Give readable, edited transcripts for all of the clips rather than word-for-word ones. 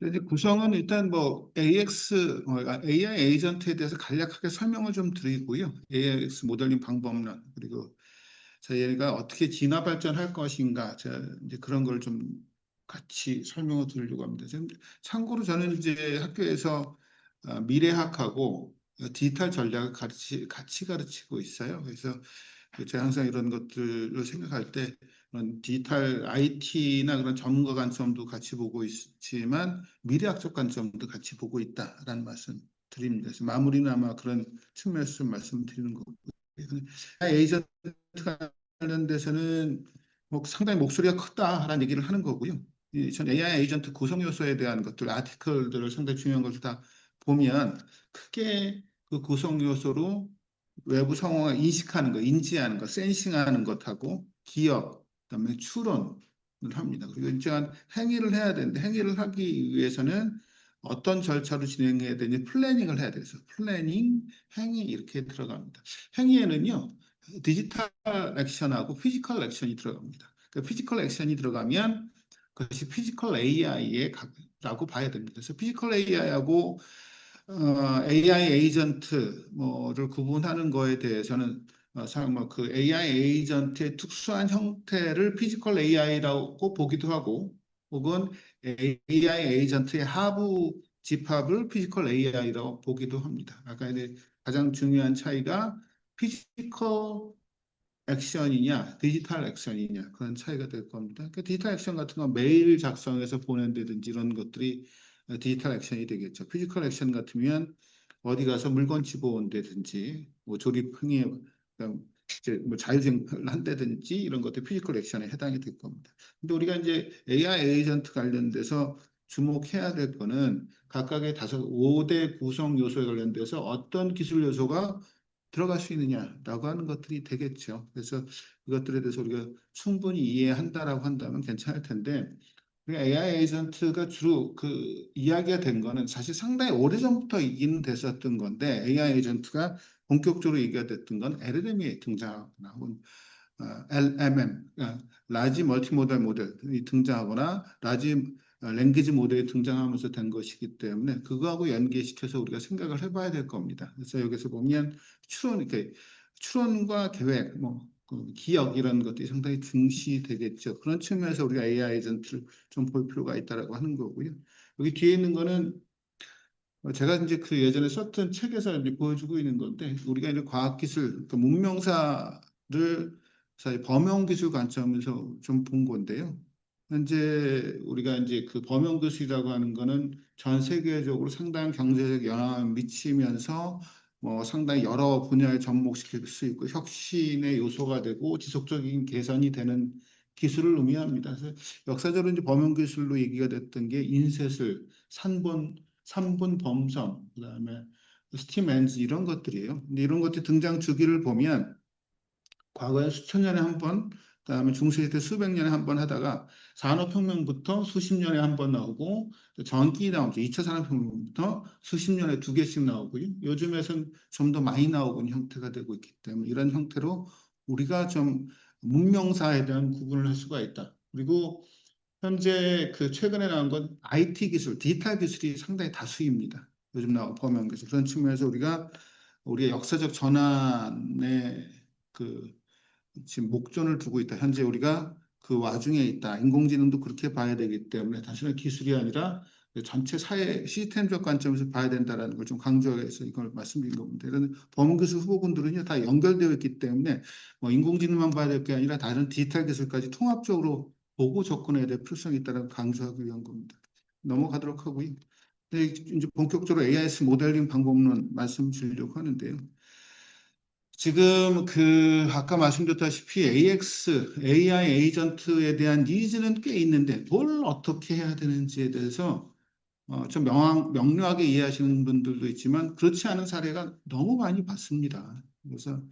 근데 이제 구성은 일단 뭐 AI 에이전트에 대해서 간략하게 설명을 좀 드리고요. AIX 모델링 방법론 그리고 저희가 어떻게 진화 발전할 것인가 이제 그런 걸 좀 같이 설명을 드리려고 합니다. 지금 참고로 저는 이제 학교에서 미래학하고 디지털 전략을 같이 가르치고 있어요. 그래서 제가 항상 이런 것들을 생각할 때 그런 디지털 IT나 그런 전문가 관점도 같이 보고 있지만 미래학적 관점도 같이 보고 있다라는 말씀 드립니다. 그래서 마무리는 아마 그런 측면에서 좀 말씀드리는 거고요. 에이전트 관련돼서는 뭐 상당히 목소리가 크다라는 얘기를 하는 거고요. 전 AI 에이전트 구성 요소에 대한 것들, 아티클들을 상당히 중요한 것을 다 보면 크게 그 구성 요소로 외부 상황을 인식하는 것, 인지하는 것, 센싱하는 것하고 기억, 그다음에 추론을 합니다. 그리고 일정한 행위를 해야 되는데 행위를 하기 위해서는 어떤 절차로 진행해야 되는지 플래닝을 해야 돼서 플래닝, 행위 이렇게 들어갑니다. 행위에는요. 디지털 액션하고 피지컬 액션이 들어갑니다. 그 피지컬 액션이 들어가면 그것이 피지컬 AI라고 봐야 됩니다. 그래서 피지컬 AI하고 AI 에이전트 뭐를 구분하는 거에 대해서는 그 AI 에이전트의 특수한 형태를 피지컬 AI라고 보기도 하고 혹은 AI 에이전트의 하부 집합을 피지컬 AI라고 보기도 합니다. 아까 이제 가장 중요한 차이가 피지컬 액션이냐, 디지털 액션이냐 그런 차이가 될 겁니다. 그러니까 디지털 액션 같은 건 메일 작성해서 보낸다든지 이런 것들이 디지털 액션이 되겠죠. 피지컬 액션 같으면 어디 가서 물건 집어온다든지 뭐 조립 행위에 이제 뭐 자율주행을 한다든지 이런 것도 피지컬 액션에 해당이 될 겁니다. 근데 우리가 이제 AI 에이전트 관련돼서 주목해야 될 거는 각각의 5대 구성 요소에 관련돼서 어떤 기술 요소가 들어갈 수 있느냐라고 하는 것들이 되겠죠. 그래서 그것들에 대해서 우리가 충분히 이해한다라고 한다면 괜찮을 텐데 AI 에이전트가 주로 그 이야기가 된 거는 사실 상당히 오래전부터 얘기는 됐었던 건데 AI 에이전트가 본격적으로 얘기가 됐던 건 LLM이 등장하고 LMM, 라지 멀티모달 모델이 등장하거나 라지 랭귀지 모델이 등장하면서 된 것이기 때문에 그거하고 연계시켜서 우리가 생각을 해봐야 될 겁니다. 그래서 여기서 보면 추론과 계획, 그 기억 이런 것들이 상당히 중시되겠죠. 그런 측면에서 우리가 AI 에이전트를 좀 볼 필요가 있다라고 하는 거고요. 여기 뒤에 있는 거는 제가 이제 그 예전에 썼던 책에서 이제 보여주고 있는 건데 우리가 이제 과학기술, 그 문명사를 사실 범용기술 관점에서 좀 본 건데요. 현재 우리가 이제 그 범용기술이라고 하는 거는 전 세계적으로 상당한 경제적 영향을 미치면서 뭐 상당히 여러 분야에 접목시킬 수 있고 혁신의 요소가 되고 지속적인 개선이 되는 기술을 의미합니다. 그래서 역사적으로 이제 범용기술로 얘기가 됐던 게 인쇄술, 삼분 범섬, 그다음에 스팀 엔진 이런 것들이에요. 근데 이런 것들 등장 주기를 보면 과거에 수천 년에 한 번, 그다음에 중세시대 수백 년에 한 번 하다가 산업혁명부터 수십 년에 한 번 나오고 전기 나오죠. 2차 산업혁명부터 수십 년에 두 개씩 나오고요. 요즘에선 좀 더 많이 나오는 형태가 되고 있기 때문에 이런 형태로 우리가 좀 문명사에 대한 구분을 할 수가 있다. 그리고 현재 그 최근에 나온 건 IT 기술, 디지털 기술이 상당히 다수입니다. 요즘 나온 범용 기술. 그런 측면에서 우리가 우리의 역사적 전환에 그 지금 목전을 두고 있다. 현재 우리가 그 와중에 있다. 인공지능도 그렇게 봐야 되기 때문에 단순한 기술이 아니라 전체 사회 시스템적 관점에서 봐야 된다라는 걸 좀 강조해서 이걸 말씀드린 겁니다. 이런 범기술 후보군들은요 다 연결되어 있기 때문에 뭐 인공지능만 봐야 될 게 아니라 다른 디지털 기술까지 통합적으로 보고 접근해야 될 필요성이 있다는 강조하기 위한 겁니다. 넘어가도록 하고요. 네, 이제 본격적으로 AIS 모델링 방법론 말씀 드리려고 하는데요. 지금 그 아까 말씀드렸다시피 AI 에이전트에 대한 니즈는 꽤 있는데 뭘 어떻게 해야 되는지에 대해서 좀 명료하게 이해하시는 분들도 있지만 그렇지 않은 사례가 너무 많이 봤습니다. 그래서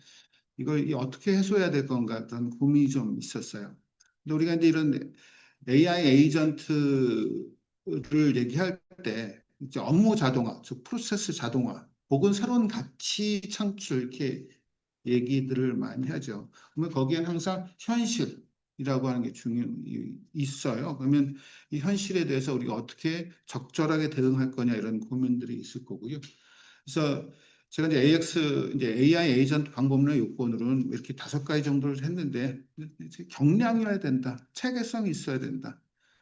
이걸 어떻게 해소해야 될 건가 그런 고민이 좀 있었어요. 근데 우리가 이제 이런 AI 에이전트를 얘기할 때 이제 업무 자동화, 즉 프로세스 자동화, 혹은 새로운 가치 창출 이렇게 얘기들을 많이 하죠. 그러면 거기에는 항상 현실, 이라고 하는 게 있어요. 그러면 이 현실에 대해서 우리가 어떻게 적절하게 대응할 거냐 이런 고민들이 있을 거고요. 그래서 제가 이제 이제 AI 에이전트 방법론의 요건으로는 이렇게 5가지 정도를 했는데 경량이어야 된다, 체계성이 있어야 된다,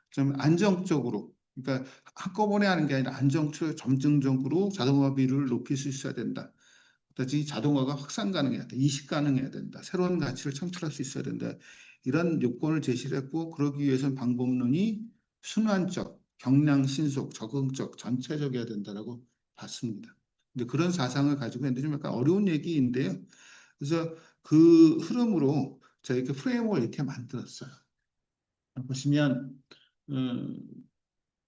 좀 안정적으로, 그러니까 한꺼번에 하는 게 아니라 안정적으로 점증적으로 자동화 비율을 높일 수 있어야 된다. 그다지 자동화가 확산 가능해야 돼, 이식 가능해야 된다, 새로운 가치를 창출할 수 있어야 된다. 이런 요건을 제시를 했고 그러기 위해서는 방법론이 순환적, 경량, 신속, 적응적, 전체적이어야 된다라고 봤습니다. 근데 그런 사상을 가지고 있는데 좀 약간 어려운 얘기인데요. 그래서 그 흐름으로 저희 그 프레임워크를 이렇게 만들었어요. 보시면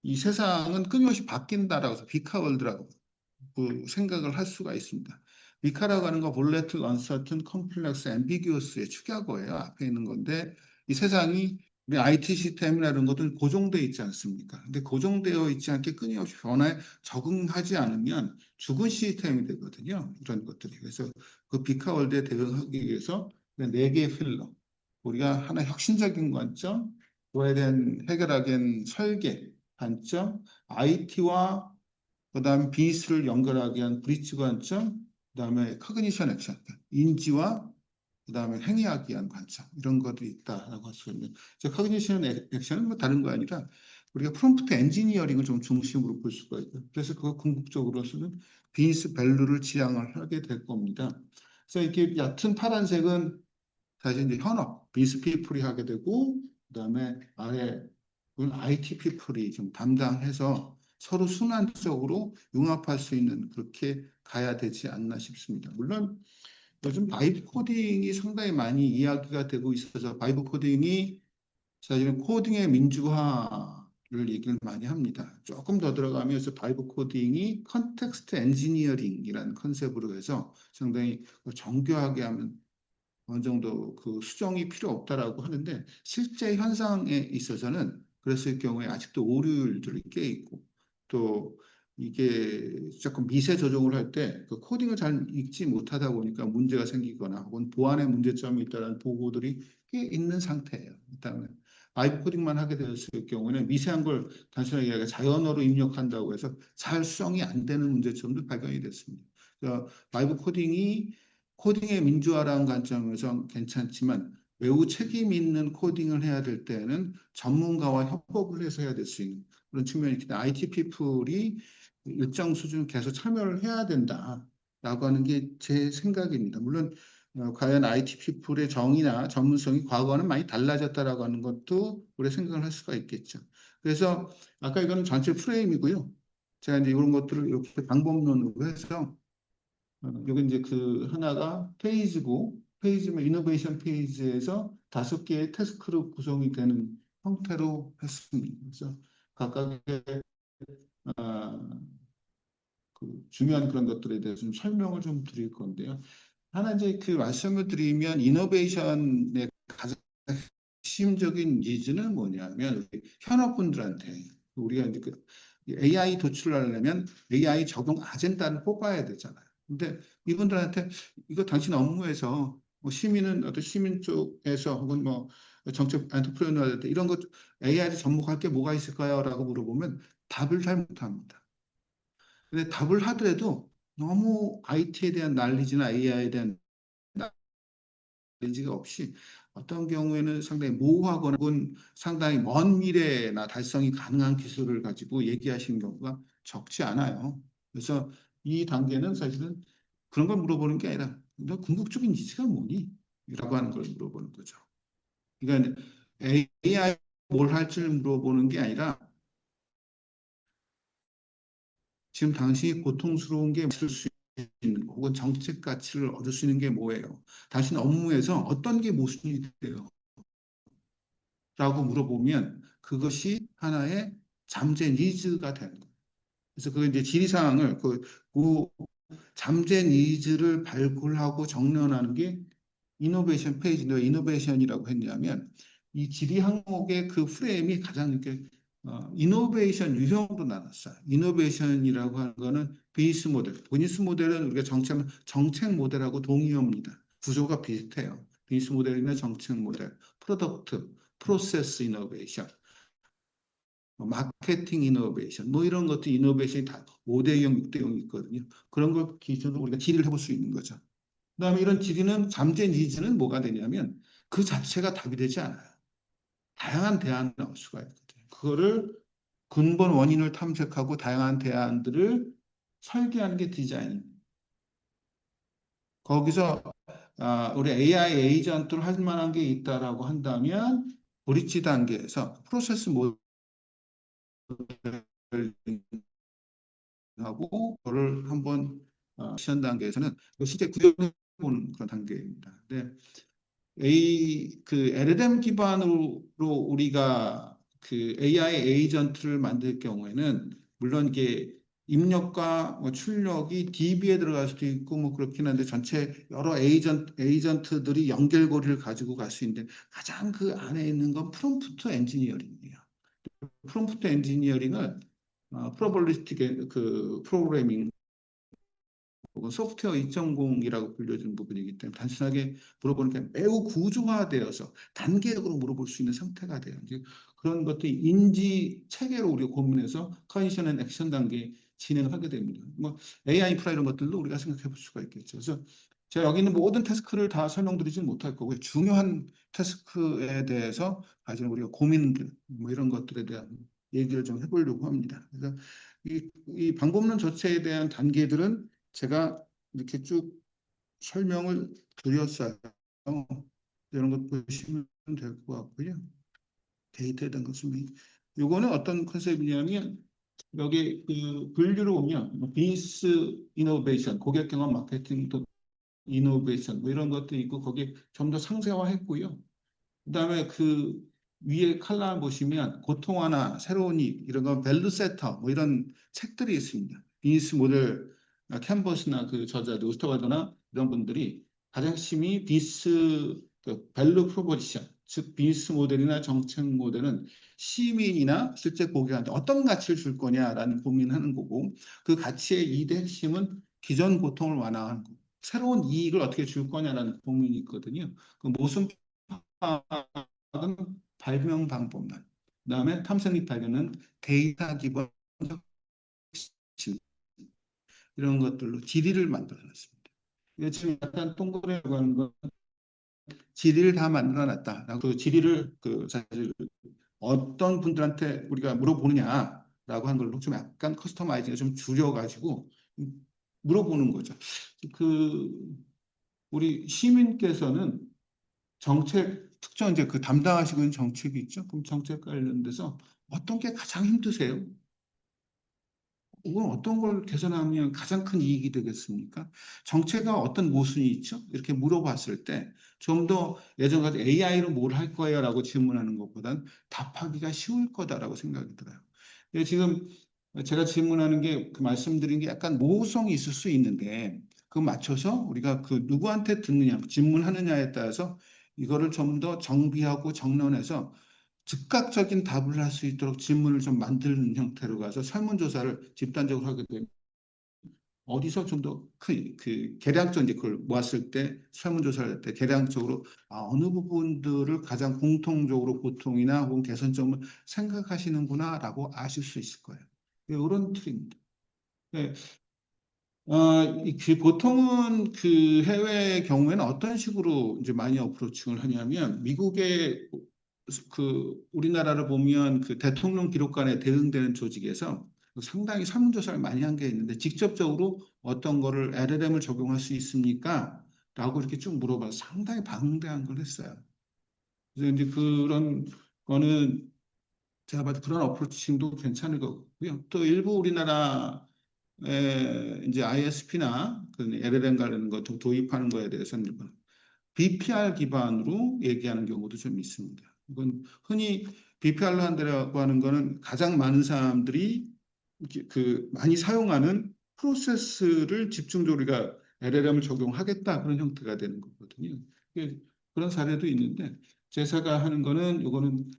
이 세상은 끊임없이 바뀐다라고 해서 비카월드라고 그 생각을 할 수가 있습니다. 미카라고 하는 거 volatile, uncertain, complex, ambiguous의 축약어예요. 앞에 있는 건데 이 세상이 우리 IT 시스템이나 이런 것들은 고정되어 있지 않습니까? 근데 고정되어 있지 않게 끊임없이 변화에 적응하지 않으면 죽은 시스템이 되거든요. 이런 것들이. 그래서 그 비카월드에 대응하기 위해서 4개의 필러. 우리가 하나 혁신적인 관점, 그거에 대한 해결하기 위한 설계, 관점, IT와 그다음에 비스를 연결하기 위한 브릿지 관점, 그다음에 커그니션 액션, 인지와 그다음에 행위하기 위한 관점 이런 것들이 있다라고 할 수 있는. 커그니션 액션은 뭐 다른 거 아니라 우리가 프롬프트 엔지니어링을 좀 중심으로 볼 수가 있고 그래서 그거 궁극적으로서는 비스 밸류를 지향을 하게 될 겁니다. 그래서 이렇게 얕은 파란색은 사실 이제 현업 비스 피플이 하게 되고 그다음에 아래 IT 피플이 좀 담당해서 서로 순환적으로 융합할 수 있는 그렇게 가야 되지 않나 싶습니다. 물론 요즘 바이브 코딩이 상당히 많이 이야기가 되고 있어서 바이브 코딩이 사실은 코딩의 민주화를 얘기를 많이 합니다. 조금 더 들어가면서 바이브 코딩이 컨텍스트 엔지니어링이라는 컨셉으로 해서 상당히 정교하게 하면 어느 정도 그 수정이 필요 없다라고 하는데 실제 현상에 있어서는 그랬을 경우에 아직도 오류들이 꽤 있고 또 이게 조금 미세 조정을 할 때 그 코딩을 잘 읽지 못하다 보니까 문제가 생기거나 혹은 보안에 문제점이 있다는 보고들이 꽤 있는 상태예요. 일단은 바이브 코딩만 하게 되었을 경우에는 미세한 걸 단순하게 얘기하면 자연어로 입력한다고 해서 잘 수정이 안 되는 문제점도 발견이 됐습니다. 그래서 바이브 코딩이 코딩의 민주화라는 관점에서 괜찮지만 매우 책임 있는 코딩을 해야 될 때는 전문가와 협업을 해서 해야 될 수 있는 그런 측면이 있기 때문에 IT 피플이 일정 수준 계속 참여를 해야 된다라고 하는 게 제 생각입니다. 물론 과연 IT 피플의 정의나 전문성이 과거와는 많이 달라졌다라고 하는 것도 우리 생각을 할 수가 있겠죠. 그래서 아까 이거는 전체 프레임이고요. 제가 이제 이런 것들을 이렇게 방법론으로 해서 여기 이제 그 하나가 페이지고 페이지면 이노베이션 페이지에서 5개의 태스크로 구성이 되는 형태로 했습니다. 그래서 각각의 아, 그 중요한 그런 것들에 대해서 좀 설명을 좀 드릴 건데요. 하나 이제 그 말씀을 드리면 이노베이션의 가장 핵심적인 니즈는 뭐냐면 현업분들한테 우리가 이제 그 AI 도출하려면 AI 적용 아젠다를 뽑아야 되잖아요. 근데 이분들한테 이거 당신 업무에서 뭐 시민은 어떤 시민 쪽에서 혹은 뭐 정책 엔터프레너들 이런 것 AI를 접목할 게 뭐가 있을까요? 라고 물어보면 답을 잘 못합니다. 근데 답을 하더라도 너무 IT에 대한 난리지나 AI에 대한 난리지가 없이 어떤 경우에는 상당히 모호하거나 혹은 상당히 먼 미래나 달성이 가능한 기술을 가지고 얘기하시는 경우가 적지 않아요. 그래서 이 단계는 사실은 그런 걸 물어보는 게 아니라 너 궁극적인 니즈가 뭐니? 라고 하는 걸 물어보는 거죠. 그러니까 AI 뭘 할지를 물어보는 게 아니라 지금 당신이 고통스러운 게 있을 수 있는 거, 혹은 정책 가치를 얻을 수 있는 게 뭐예요? 당신 업무에서 어떤 게 모순이 돼요? 라고 물어보면 그것이 하나의 잠재 니즈가 되는 거예요. 그래서 그 이제 질의사항을 그 잠재 니즈를 발굴하고 정리하는 게 이노베이션 페이지인데 왜 이노베이션이라고 했냐면 이 질의 항목의 그 프레임이 가장 이렇게 이노베이션 유형으로 나눴어요. 이노베이션이라고 하는 거는 비즈니스 모델. 비즈니스 모델은 우리가 정책 모델하고 동의어입니다. 구조가 비슷해요. 비즈니스 모델이나 정책 모델, 프로덕트, 프로세스 이노베이션, 마케팅 이노베이션, 뭐 이런 것도 이노베이션이 다 5대 0, 6대 0이 있거든요. 그런 걸 기준으로 우리가 질의를 해볼 수 있는 거죠. 그다음에 이런 질의는 잠재 니즈는 뭐가 되냐면 그 자체가 답이 되지 않아요. 다양한 대안이 나올 수가 있거든요. 그거를 근본 원인을 탐색하고 다양한 대안들을 설계하는 게 디자인입니다. 거기서 우리 AI 에이전트를 할 만한 게 있다라고 한다면 브릿지 단계에서 프로세스 모델을 하고 그거를 한번 시연 단계에서는 실제 구현해 보는 그런 단계입니다. 근데 LLM 기반으로 우리가 그 AI 에이전트를 만들 경우에는 물론 이게 입력과 뭐 출력이 DB에 들어갈 수도 있고 뭐 그렇긴 한데 전체 여러 에이전트들이 연결고리를 가지고 갈 수 있는데 가장 그 안에 있는 건 프롬프트 엔지니어링이에요. 프롬프트 엔지니어링은 프로벌리스틱 그 프로그래밍 혹은 소프트웨어 2.0이라고 불려지는 부분이기 때문에 단순하게 물어보는 게 매우 구조화되어서 단계적으로 물어볼 수 있는 상태가 돼요. 이제 그런 것들이 인지 체계로 우리가 고민해서 컨디션 앤 액션 단계 진행을 하게 됩니다. 뭐 AI 인프라 이런 것들도 우리가 생각해 볼 수가 있겠죠. 그래서 제가 여기 있는 모든 태스크를 다 설명드리지는 못할 거고요. 중요한 태스크에 대해서 가지는 우리가 고민들 뭐 이런 것들에 대한 얘기를 좀 해보려고 합니다. 그래서 이 방법론 자체에 대한 단계들은 제가 이렇게 쭉 설명을 드렸어요. 이런 것 보시면 될 것 같고요. 데이터에 대한 것은 이거는 어떤 컨셉이냐면 여기 그 분류를 보면 비즈니스 이노베이션, 고객 경험 마케팅 또 이노베이션 뭐 이런 것도 있고 거기에 좀 더 상세화했고요. 그다음에 그 위에 칼럼 보시면 고통 하나, 새로운 일 이런 거 밸류 세터 뭐 이런 책들이 있습니다. 비즈니스 모델 캔버스나 그 저자 노스터가드나 이런 분들이 가장 핵심이 비즈니스 그 밸류 프로포지션 즉 비즈니스 모델이나 정책 모델은 시민이나 실제 고객한테 어떤 가치를 줄 거냐라는 고민하는 거고 그 가치의 2대 핵심은 기존 고통을 완화하는 거. 새로운 이익을 어떻게 줄 거냐라는 고민이 있거든요. 그 모순 파악은 발명 방법론. 그다음에 탐색 및 발견은 데이터 기반 이런 것들로 지리를 만들어놨습니다. 이거 지금 약간 동그라미라고 하는 건 지리를 다 만들어놨다. 그 지리를 그 사실 어떤 분들한테 우리가 물어보느냐라고 하는 걸로 좀 약간 커스터마이징을 좀 줄여가지고 물어보는 거죠. 그 우리 시민께서는 정책 특정 이제 그 담당하시고 있는 정책이 있죠. 그럼 정책 관련돼서 어떤 게 가장 힘드세요? 이건 어떤 걸 개선하면 가장 큰 이익이 되겠습니까? 정체가 어떤 모순이 있죠? 이렇게 물어봤을 때 좀 더 예전 같은 AI로 뭘 할 거예요라고 질문하는 것보단 답하기가 쉬울 거다라고 생각이 들어요. 근데 지금 제가 질문하는 게 그 말씀드린 게 약간 모호성이 있을 수 있는데 그 맞춰서 우리가 그 누구한테 듣느냐, 질문하느냐에 따라서 이거를 좀 더 정비하고 정론해서 즉각적인 답을 할 수 있도록 질문을 좀 만드는 형태로 가서 설문조사를 집단적으로 하게 되면 어디서 좀 더 그 계량적 이제 그걸 모았을 때 설문조사를 할 때 계량적으로 어느 부분들을 가장 공통적으로 고통이나 혹은 개선점을 생각하시는구나라고 아실 수 있을 거예요. 이런 틀입니다. 네. 그 보통은 그 해외 경우에는 어떤 식으로 이제 많이 어프로칭을 하냐면 미국의 그 우리나라를 보면 그 대통령 기록관에 대응되는 조직에서 상당히 설문조사를 많이 한 게 있는데 직접적으로 어떤 거를 LLM을 적용할 수 있습니까? 라고 이렇게 쭉 물어봐서 상당히 방대한 걸 했어요. 그래서 이제 그런 거는 제가 봐도 그런 어프로칭도 괜찮을 것 같고요. 또 일부 우리나라 이제 ISP나 그 LLM 관련 것 도입하는 거에 대해서는 BPR 기반으로 얘기하는 경우도 좀 있습니다. 이건 흔히 BPR로 한다고 하는 거는 가장 많은 사람들이 그 많이 사용하는 프로세스를 집중적으로 우리가 LLM을 적용하겠다 그런 형태가 되는 거거든요. 그런 사례도 있는데 제사가 하는 거는 이거는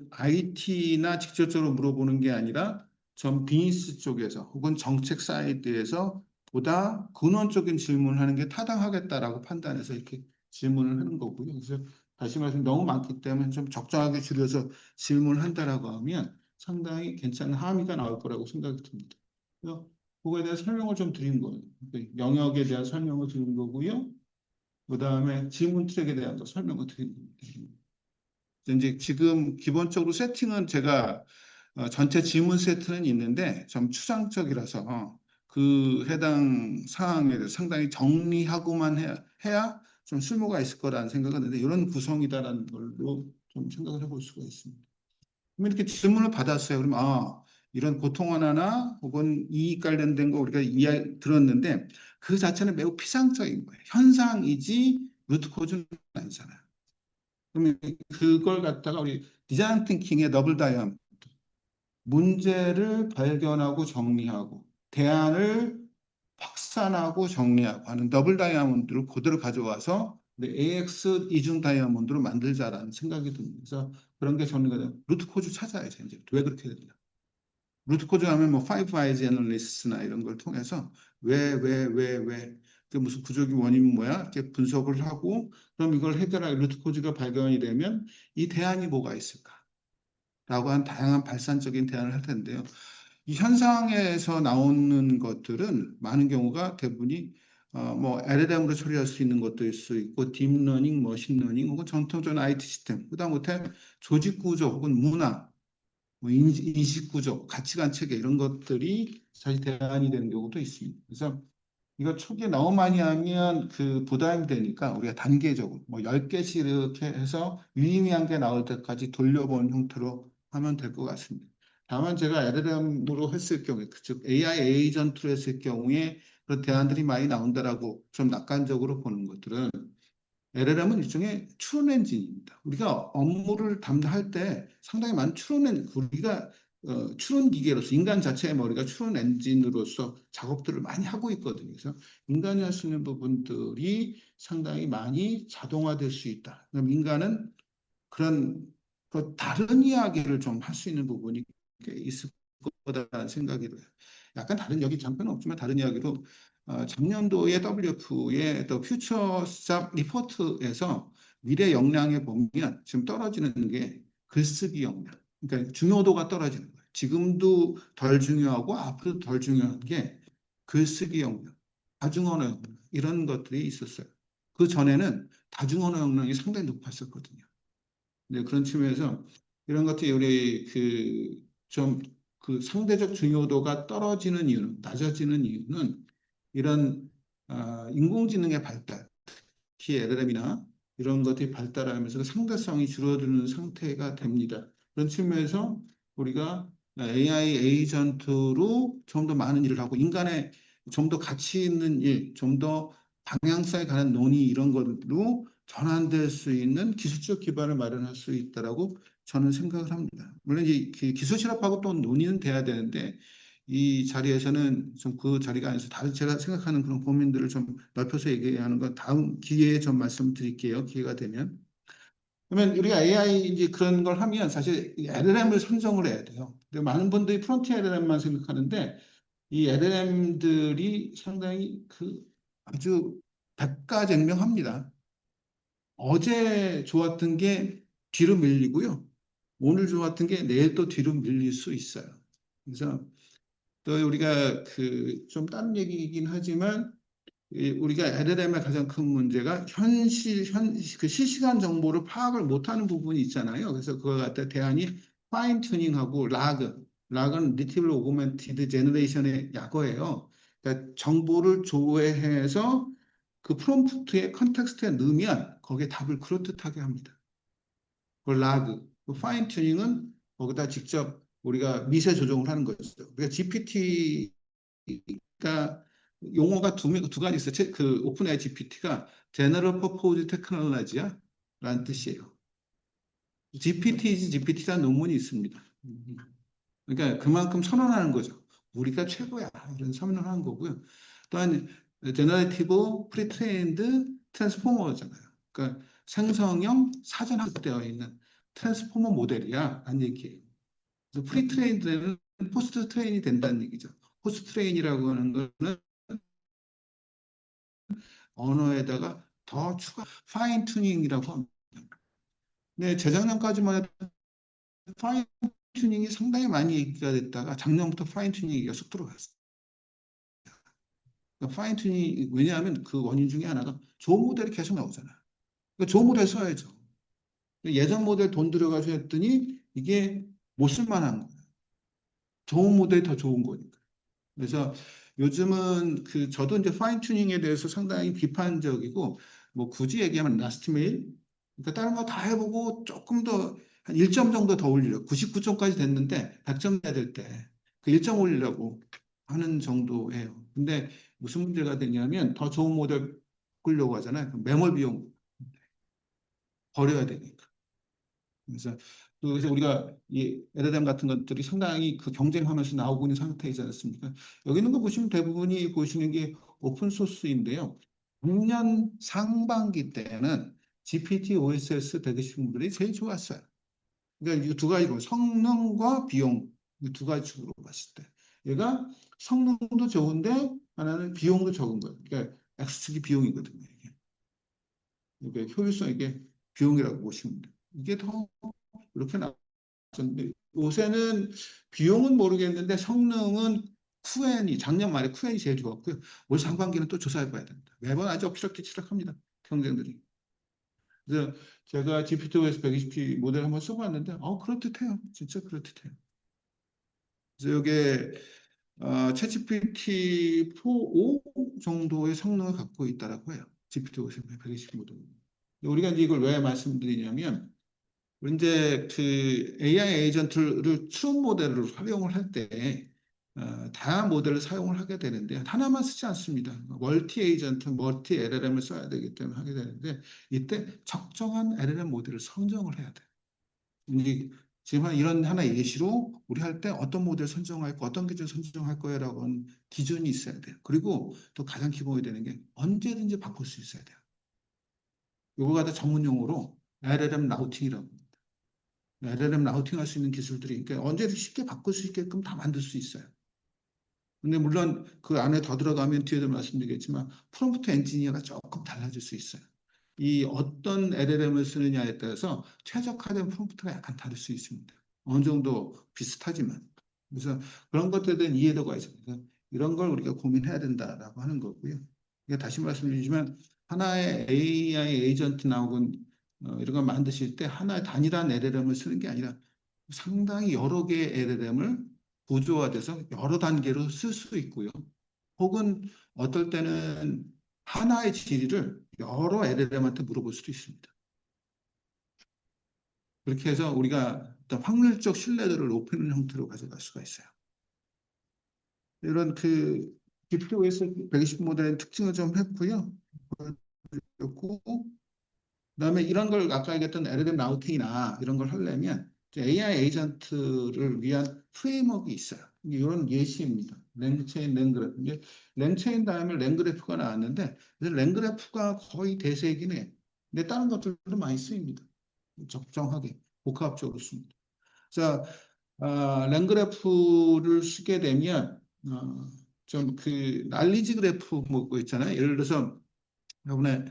IT나 직접적으로 물어보는 게 아니라 전 비즈니스 쪽에서 혹은 정책 사이드에서 보다 근원적인 질문을 하는 게 타당하겠다라고 판단해서 이렇게 질문을 하는 거고요. 그래서 다시 말해서 너무 많기 때문에 좀 적정하게 줄여서 질문한다라고 하면 상당히 괜찮은 함의가 나올 거라고 생각이 듭니다. 그래서 그거에 대한 설명을 좀 드린 거예요. 그 영역에 대한 설명을 드린 거고요. 그 다음에 질문 트랙에 대한 설명을 드린 겁니다. 이제 지금 기본적으로 세팅은 제가 전체 질문 세트는 있는데 좀 추상적이라서 그 해당 사항에 대해서 상당히 정리하고만 해야 좀 쓸모가 있을 거라는 생각은 드는데 이런 구성이다라는 걸로 좀 생각을 해볼 수가 있습니다. 그럼 이렇게 질문을 받았어요. 그러면 이런 고통 하나나 혹은 이익 관련된 거 우리가 이야기 들었는데 그 자체는 매우 피상적인 거예요. 현상이지 루트 코즈는 아니잖아요. 그러면 그걸 갖다가 우리 디자인 띵킹의 더블 다이아몬드 문제를 발견하고 정리하고 대안을 확산하고 정리하고 하는 더블 다이아몬드를 그대로 가져와서 AX 이중 다이아몬드로 만들자라는 생각이 듭니다. 그래서 그런 게 정리가 되면 루트 코즈 찾아야죠. 이제 왜 그렇게 되냐. 루트 코즈 하면 뭐 파이브 아이즈 애널리시스나 이런 걸 통해서 그 무슨 구조기 원인이 뭐야? 이렇게 분석을 하고 그럼 이걸 해결할 루트 코즈가 발견이 되면 이 대안이 뭐가 있을까? 라고 한 다양한 발산적인 대안을 할 텐데요. 이 현상에서 나오는 것들은 많은 경우가 대부분이 뭐 LLM으로 처리할 수 있는 것도 있을 수 있고 딥러닝, 머신러닝 혹은 전통적인 IT 시스템, 그다음부터 조직 구조 혹은 문화, 뭐 인식 구조, 가치관 체계 이런 것들이 사실 대안이 되는 경우도 있습니다. 그래서 이거 초기에 너무 많이 하면 그 부담이 되니까 우리가 단계적으로 뭐 10개씩 이렇게 해서 유의미한 게 나올 때까지 돌려보는 형태로 하면 될 것 같습니다. 다만 제가 LLM으로 했을 경우에, 즉 AI 에이전트로 했을 경우에 그런 대안들이 많이 나온다라고 좀 낙관적으로 보는 것들은 LLM은 일종의 추론 엔진입니다. 우리가 업무를 담당할 때 상당히 많은 우리가 추론 기계로서 인간 자체의 머리가 추론 엔진으로서 작업들을 많이 하고 있거든요. 그래서 인간이 할 수 있는 부분들이 상당히 많이 자동화될 수 있다. 그럼 인간은 그런 다른 이야기를 좀 할 수 있는 부분이 있을 거다라는 생각이 들어요. 약간 다른 여기 장편은 없지만 다른 이야기로 작년도에 WF의 더 퓨처 잡 리포트에서 미래 역량에 보면 지금 떨어지는 게 글쓰기 역량. 그러니까 중요도가 떨어지는 거예요. 지금도 덜 중요하고 앞으로 덜 중요한 게 글쓰기 역량, 다중언어 역량 이런 것들이 있었어요. 그 전에는 다중언어 역량이 상당히 높았었거든요. 네, 그런 측면에서 이런 것들이 우리 좀 그 상대적 중요도가 떨어지는 이유는 낮아지는 이유는 이런 인공지능의 발달, 특히 LLM이나 이런 것들이 발달하면서 그 상대성이 줄어드는 상태가 됩니다. 그런 측면에서 우리가 AI 에이전트로 좀 더 많은 일을 하고 인간의 좀 더 가치 있는 일, 좀 더 방향성에 관한 논의 이런 걸로 전환될 수 있는 기술적 기반을 마련할 수 있다라고 저는 생각을 합니다. 물론 이 기술 실업하고 또 논의는 돼야 되는데 이 자리에서는 좀 그 자리가 아니어서 다른 제가 생각하는 그런 고민들을 좀 넓혀서 얘기하는 건 다음 기회에 좀 말씀드릴게요. 기회가 되면. 그러면 우리가 AI 이제 그런 걸 하면 사실 LLM을 선정을 해야 돼요. 근데 많은 분들이 프론트 LLM만 생각하는데 이 LLM들이 상당히 아주 백가쟁명합니다. 어제 좋았던 게 뒤로 밀리고요. 오늘 좋았던 게 내일 또 뒤로 밀릴 수 있어요. 그래서 또 우리가 좀 다른 얘기이긴 하지만 우리가 LLM의 가장 큰 문제가 그 실시간 정보를 파악을 못하는 부분이 있잖아요. 그래서 그걸 갖다 대안이 파인 튜닝하고 락은 리트리버 오그멘티드 제너레이션의 약어예요. 그러니까 정보를 조회해서 그 프롬프트의 컨텍스트에 넣으면 거기에 답을 그럴듯하게 합니다. 그 파인 튜닝은 거기다 직접 우리가 미세 조정을 하는 거죠. 우리가 GPT가 용어가 두 가지 있어요. 그 오픈AI GPT가 General Purpose Technology라는 뜻이에요. GPT라는 논문이 있습니다. 그러니까 그만큼 선언하는 거죠. 우리가 최고야 이런 선언을 하는 거고요. 또한 제너레이티브 프리트레인드 트랜스포머잖아요. 그러니까 생성형 사전 학습되어 있는 트랜스포머 모델이야 라는 얘기예요. 그래서 프리트레인드는 포스트 트레인이 된다는 얘기죠. 포스트 트레인이라고 하는 거는 언어에다가 더 추가 파인 튜닝이라고 합니다. 네, 재작년까지만 해도 파인 튜닝이 상당히 많이 얘기가 됐다가 작년부터 파인 튜닝이 쑥 들어갔어요. 그러니까 파인 튜닝 왜냐하면 그 원인 중에 하나가 좋은 모델이 계속 나오잖아요. 그러니까 좋은 모델 써야죠. 예전 모델 돈 들여가지고 했더니 이게 못 쓸만한 거예요. 좋은 모델이 더 좋은 거니까. 그래서 요즘은 그 저도 이제 파인 튜닝에 대해서 상당히 비판적이고 뭐 굳이 얘기하면 라스트 메일 그러니까 다른 거 다 해보고 조금 더 한 1점 정도 더 올리려고 99점까지 됐는데 100점 해야 될 때 그 1점 올리려고 하는 정도예요. 근데 무슨 문제가 되냐면 더 좋은 모델 바꾸려고 하잖아요. 그럼 매몰 비용 버려야 되니까. 그래서 우리가 이 LLM 같은 것들이 상당히 그 경쟁하면서 나오고 있는 상태이지 않습니까? 여기 있는 거 보시면 대부분이 보시는 게 오픈 소스인데요. 작년 상반기 때는 GPT OSS 120모델이 제일 좋았어요. 그러니까 이 두 가지로 성능과 비용 이 두 가지 축으로 봤을 때 얘가 성능도 좋은데 하나는 비용도 적은 거예요. 그러니까 X축이 비용이거든요. 이게 효율성 이게 비용이라고 보시면 돼요. 이게 더 이렇게 나왔는데 요새는 비용은 모르겠는데 성능은 쿠엔이 작년 말에 쿠엔이 제일 좋았고요. 올 상반기는 또 조사해 봐야 됩니다. 매번 아주 엎치락뒤치락합니다. 경쟁들이. 그래서 제가 GPT-OS 120P 모델 한번 써봤는데 그럴듯해요. 진짜 그럴듯해요. 그래서 이게 챗GPT 4.5 정도의 성능을 갖고 있다라고 해요. GPT-OS 120 모델. 우리가 이제 이걸 왜 말씀드리냐면 이제 그 AI 에이전트를 트론 모델을 활용을 할 때 다양한 모델을 사용을 하게 되는데 하나만 쓰지 않습니다. 멀티 에이전트, 멀티 LLM을 써야 되기 때문에 하게 되는데 이때 적정한 LLM 모델을 선정을 해야 돼요. 이제 지금 이런 하나의 예시로 우리 할 때 어떤 모델 선정할 거, 어떤 기준 선정할 거야라고 하는 기준이 있어야 돼요. 그리고 또 가장 기본이 되는 게 언제든지 바꿀 수 있어야 돼요. 요거가 다 전문 용어로 LLM 라우팅이라고 LLM 라우팅 할 수 있는 기술들이 그러니까 언제든지 쉽게 바꿀 수 있게끔 다 만들 수 있어요. 근데 물론 그 안에 더 들어가면 뒤에도 말씀드리겠지만 프롬프트 엔지니어가 조금 달라질 수 있어요. 이 어떤 LLM을 쓰느냐에 따라서 최적화된 프롬프트가 약간 다를 수 있습니다. 어느 정도 비슷하지만. 그래서 그런 것들에 대한 이해도가 있습니다. 이런 걸 우리가 고민해야 된다라고 하는 거고요. 그러니까 다시 말씀드리지만 하나의 AI 에이전트 나오건 이런 걸 만드실 때 하나의 단일한 LLM을 쓰는 게 아니라 상당히 여러 개의 LLM을 구조화돼서 여러 단계로 쓸 수 있고요. 혹은 어떨 때는 하나의 질의를 여러 LLM한테 물어볼 수도 있습니다. 그렇게 해서 우리가 어떤 확률적 신뢰도를 높이는 형태로 가져갈 수가 있어요. 이런 그 GPTOS 120 모델의 특징을 좀 했고요. 그리고 그다음에 이런 걸 아까 얘기했던 LLM 라우팅이나 이런 걸 하려면 AI 에이전트를 위한 프레임워크가 있어요. 이런 예시입니다. 랭체인, 랭그래프. 이제 랭체인 다음에 랭그래프가 나왔는데 랭그래프가 거의 대세이긴 해. 근데 다른 것들도 많이 쓰입니다. 적정하게 복합적으로 씁니다. 자, 랭그래프를 쓰게 되면 좀 그 난리지 그래프 뭐 있잖아요. 예를 들어서 이번에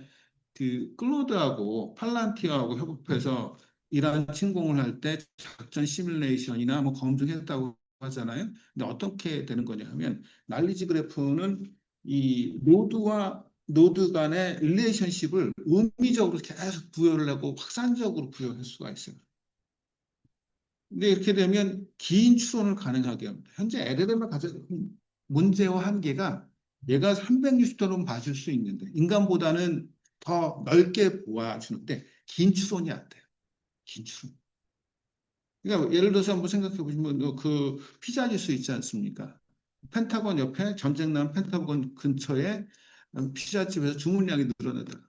그 클로드하고 팔란티어하고 협업해서 이러한 침공을 할 때 작전 시뮬레이션이나 뭐 검증했다고 하잖아요. 근데 어떻게 되는 거냐면 난리지 그래프는 이 노드와 노드 간의 릴레이션십을 의미적으로 계속 부여를 하고 확산적으로 부여할 수가 있어요. 근데 이렇게 되면 긴 추론을 가능하게 합니다. 현재 LLM을 가진 문제와 한계가 얘가 360도로 봐줄 수 있는데 인간보다는 더 넓게 보아주는데 긴 추론이 안 돼요. 긴 추론. 그러니까 예를 들어서 한번 생각해 보시면 그 피자 지수 있지 않습니까? 펜타곤 옆에 전쟁 난 펜타곤 근처에 피자집에서 주문량이 늘어나더라.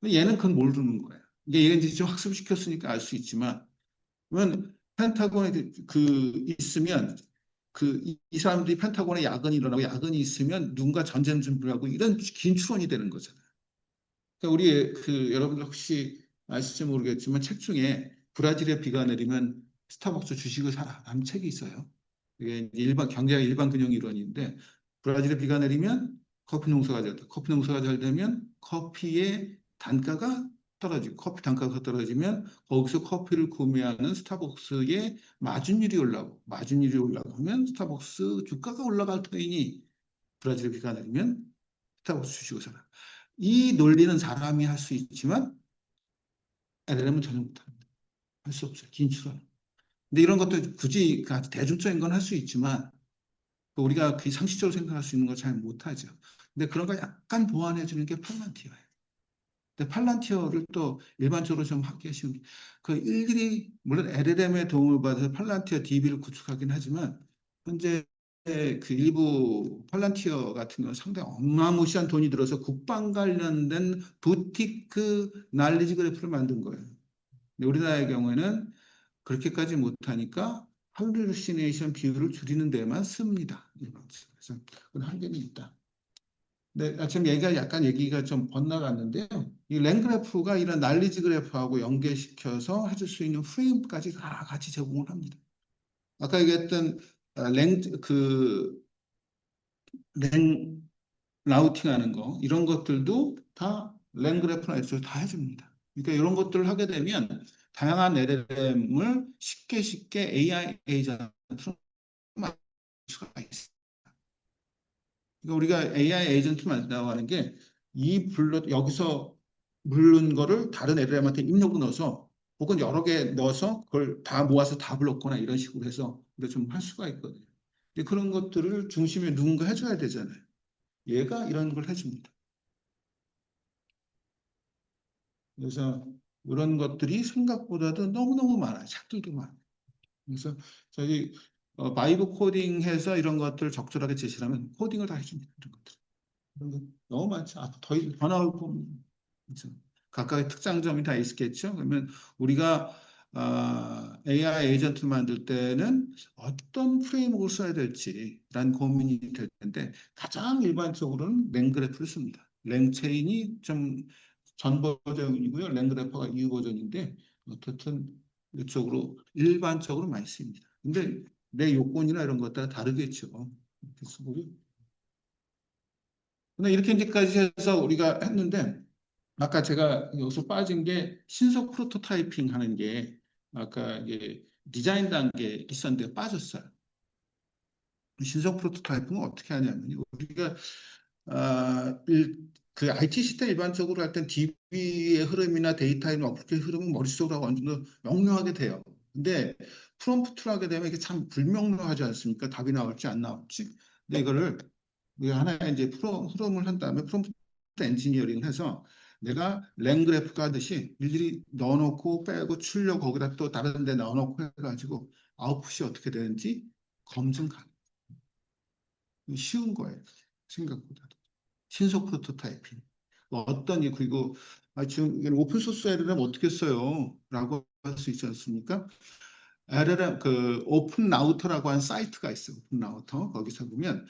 얘는 그건 모르는 거예요. 이게 얘가 이제 좀 학습시켰으니까 알 수 있지만 그러면 펜타곤에 있으면 이 사람들이 펜타곤에 야근이 일어나고 야근이 있으면 누군가 전쟁 준비를 하고 이런 긴 추론이 되는 거잖아요. 그러니까 우리 여러분들 혹시 아실지 모르겠지만 책 중에 브라질에 비가 내리면 스타벅스 주식을 사라 라는 책이 있어요. 이게 일반 경제학 일반 금융 이론인데 브라질에 비가 내리면 커피 농사가 잘 돼. 커피 농사가 잘 되면 커피의 단가가 떨어지고 커피 단가가 떨어지면 거기서 커피를 구매하는 스타벅스의 마진율이 올라가면 스타벅스 주가가 올라갈 터이니 브라질 비가 내리면 스타벅스 주식을 사라. 이 논리는 사람이 할 수 있지만 LLM은 전혀 못합니다. 할 수 없어요. 긴출은. 근데 이런 것도 굳이 아주 대중적인 건 할 수 있지만 우리가 그 상식적으로 생각할 수 있는 걸 잘 못하죠. 근데 그런 걸 약간 보완해 주는 게 팔란티어예요. 근데 팔란티어를 또 일반적으로 좀 하기 쉬운 그 일일이 물론 LLM의 도움을 받아서 팔란티어 DB를 구축하긴 하지만 현재 그 일부 팔란티어 같은 경우는 상당히 어마무시한 돈이 들어서 국방 관련된 부티크 날리지 그래프를 만든 거예요. 근데 우리나라의 경우에는 그렇게까지 못하니까 할루시네이션 비율을 줄이는 데만 씁니다. 그래서 그런 한계는 있다. 네, 지금 얘기가 좀 번나갔는데요. 이 랭그래프가 이런 난리지 그래프하고 연계시켜서 해줄 수 있는 프레임까지 다 같이 제공을 합니다. 아까 얘기했던 랭 라우팅하는 거 이런 것들도 다 랭그래프나 이쪽으로 다 해줍니다. 그러니까 이런 것들을 하게 되면 다양한 LLM을 쉽게 AI 에이전트로 만들 수가 있습니다. 그러니까 우리가 AI 에이전트 만든다고 하는 게 여기서 물른 거를 다른 LLM한테 입력을 넣어서 혹은 여러 개 넣어서 그걸 다 모아서 다 불렀거나 이런 식으로 해서 우리가 좀 할 수가 있거든요. 근데 그런 것들을 중심에 누군가 해줘야 되잖아요. 얘가 이런 걸 해줍니다. 그래서 이런 것들이 생각보다도 너무너무 많아요. 책들도 많아요. 그래서 저희 바이브 코딩해서 이런 것들을 적절하게 제시를 하면 코딩을 다 해줍니다. 이런 것들. 너무 많죠. 더 나올 겁니다. 그렇죠. 각각의 특장점이 다 있겠죠. 그러면 우리가 AI 에이전트 만들 때는 어떤 프레임워크를 써야 될지란 고민이 될 텐데 가장 일반적으로는 랭그래프를 씁니다. 랭체인이 좀 전 버전이고요. 랭그래퍼가 이후 버전인데 어떻든 이쪽으로 일반적으로 많이 씁니다. 근데 내 요건이나 이런 것 따라 다르겠죠. 이렇게 쓰고요. 근데 이렇게 이제까지 해서 우리가 했는데 아까 제가 여기서 빠진 게 신속 프로토타이핑 하는 게 아까 이게 디자인 단계에 있었는데 빠졌어요. 신속 프로토타이핑은 어떻게 하냐면 우리가 그 IT 시스템 일반적으로 할 땐 DB의 흐름이나 데이터의 어플의 흐름은 머릿속으로 어느 정도 명료하게 돼요. 근데 프롬프트를 하게 되면 이게 참 불명료하지 않습니까? 답이 나올지 안 나올지. 근데 이거를 하나의 이제 흐름을 한 다음에 프롬프트 엔지니어링을 해서 내가 랭그래프가 하듯이 일일이 넣어놓고 빼고 출력 거기다 또 다른 데 넣어놓고 해가지고 아웃풋이 어떻게 되는지 검증 가능. 쉬운 거예요. 생각보다. 신속 프로토타이핑. 그리고 지금 오픈 소스 LLM 어떻게 써요? 라고 할 수 있지 않습니까? LLM 그 오픈 라우터라고 하는 사이트가 있어요. 오픈 라우터. 거기서 보면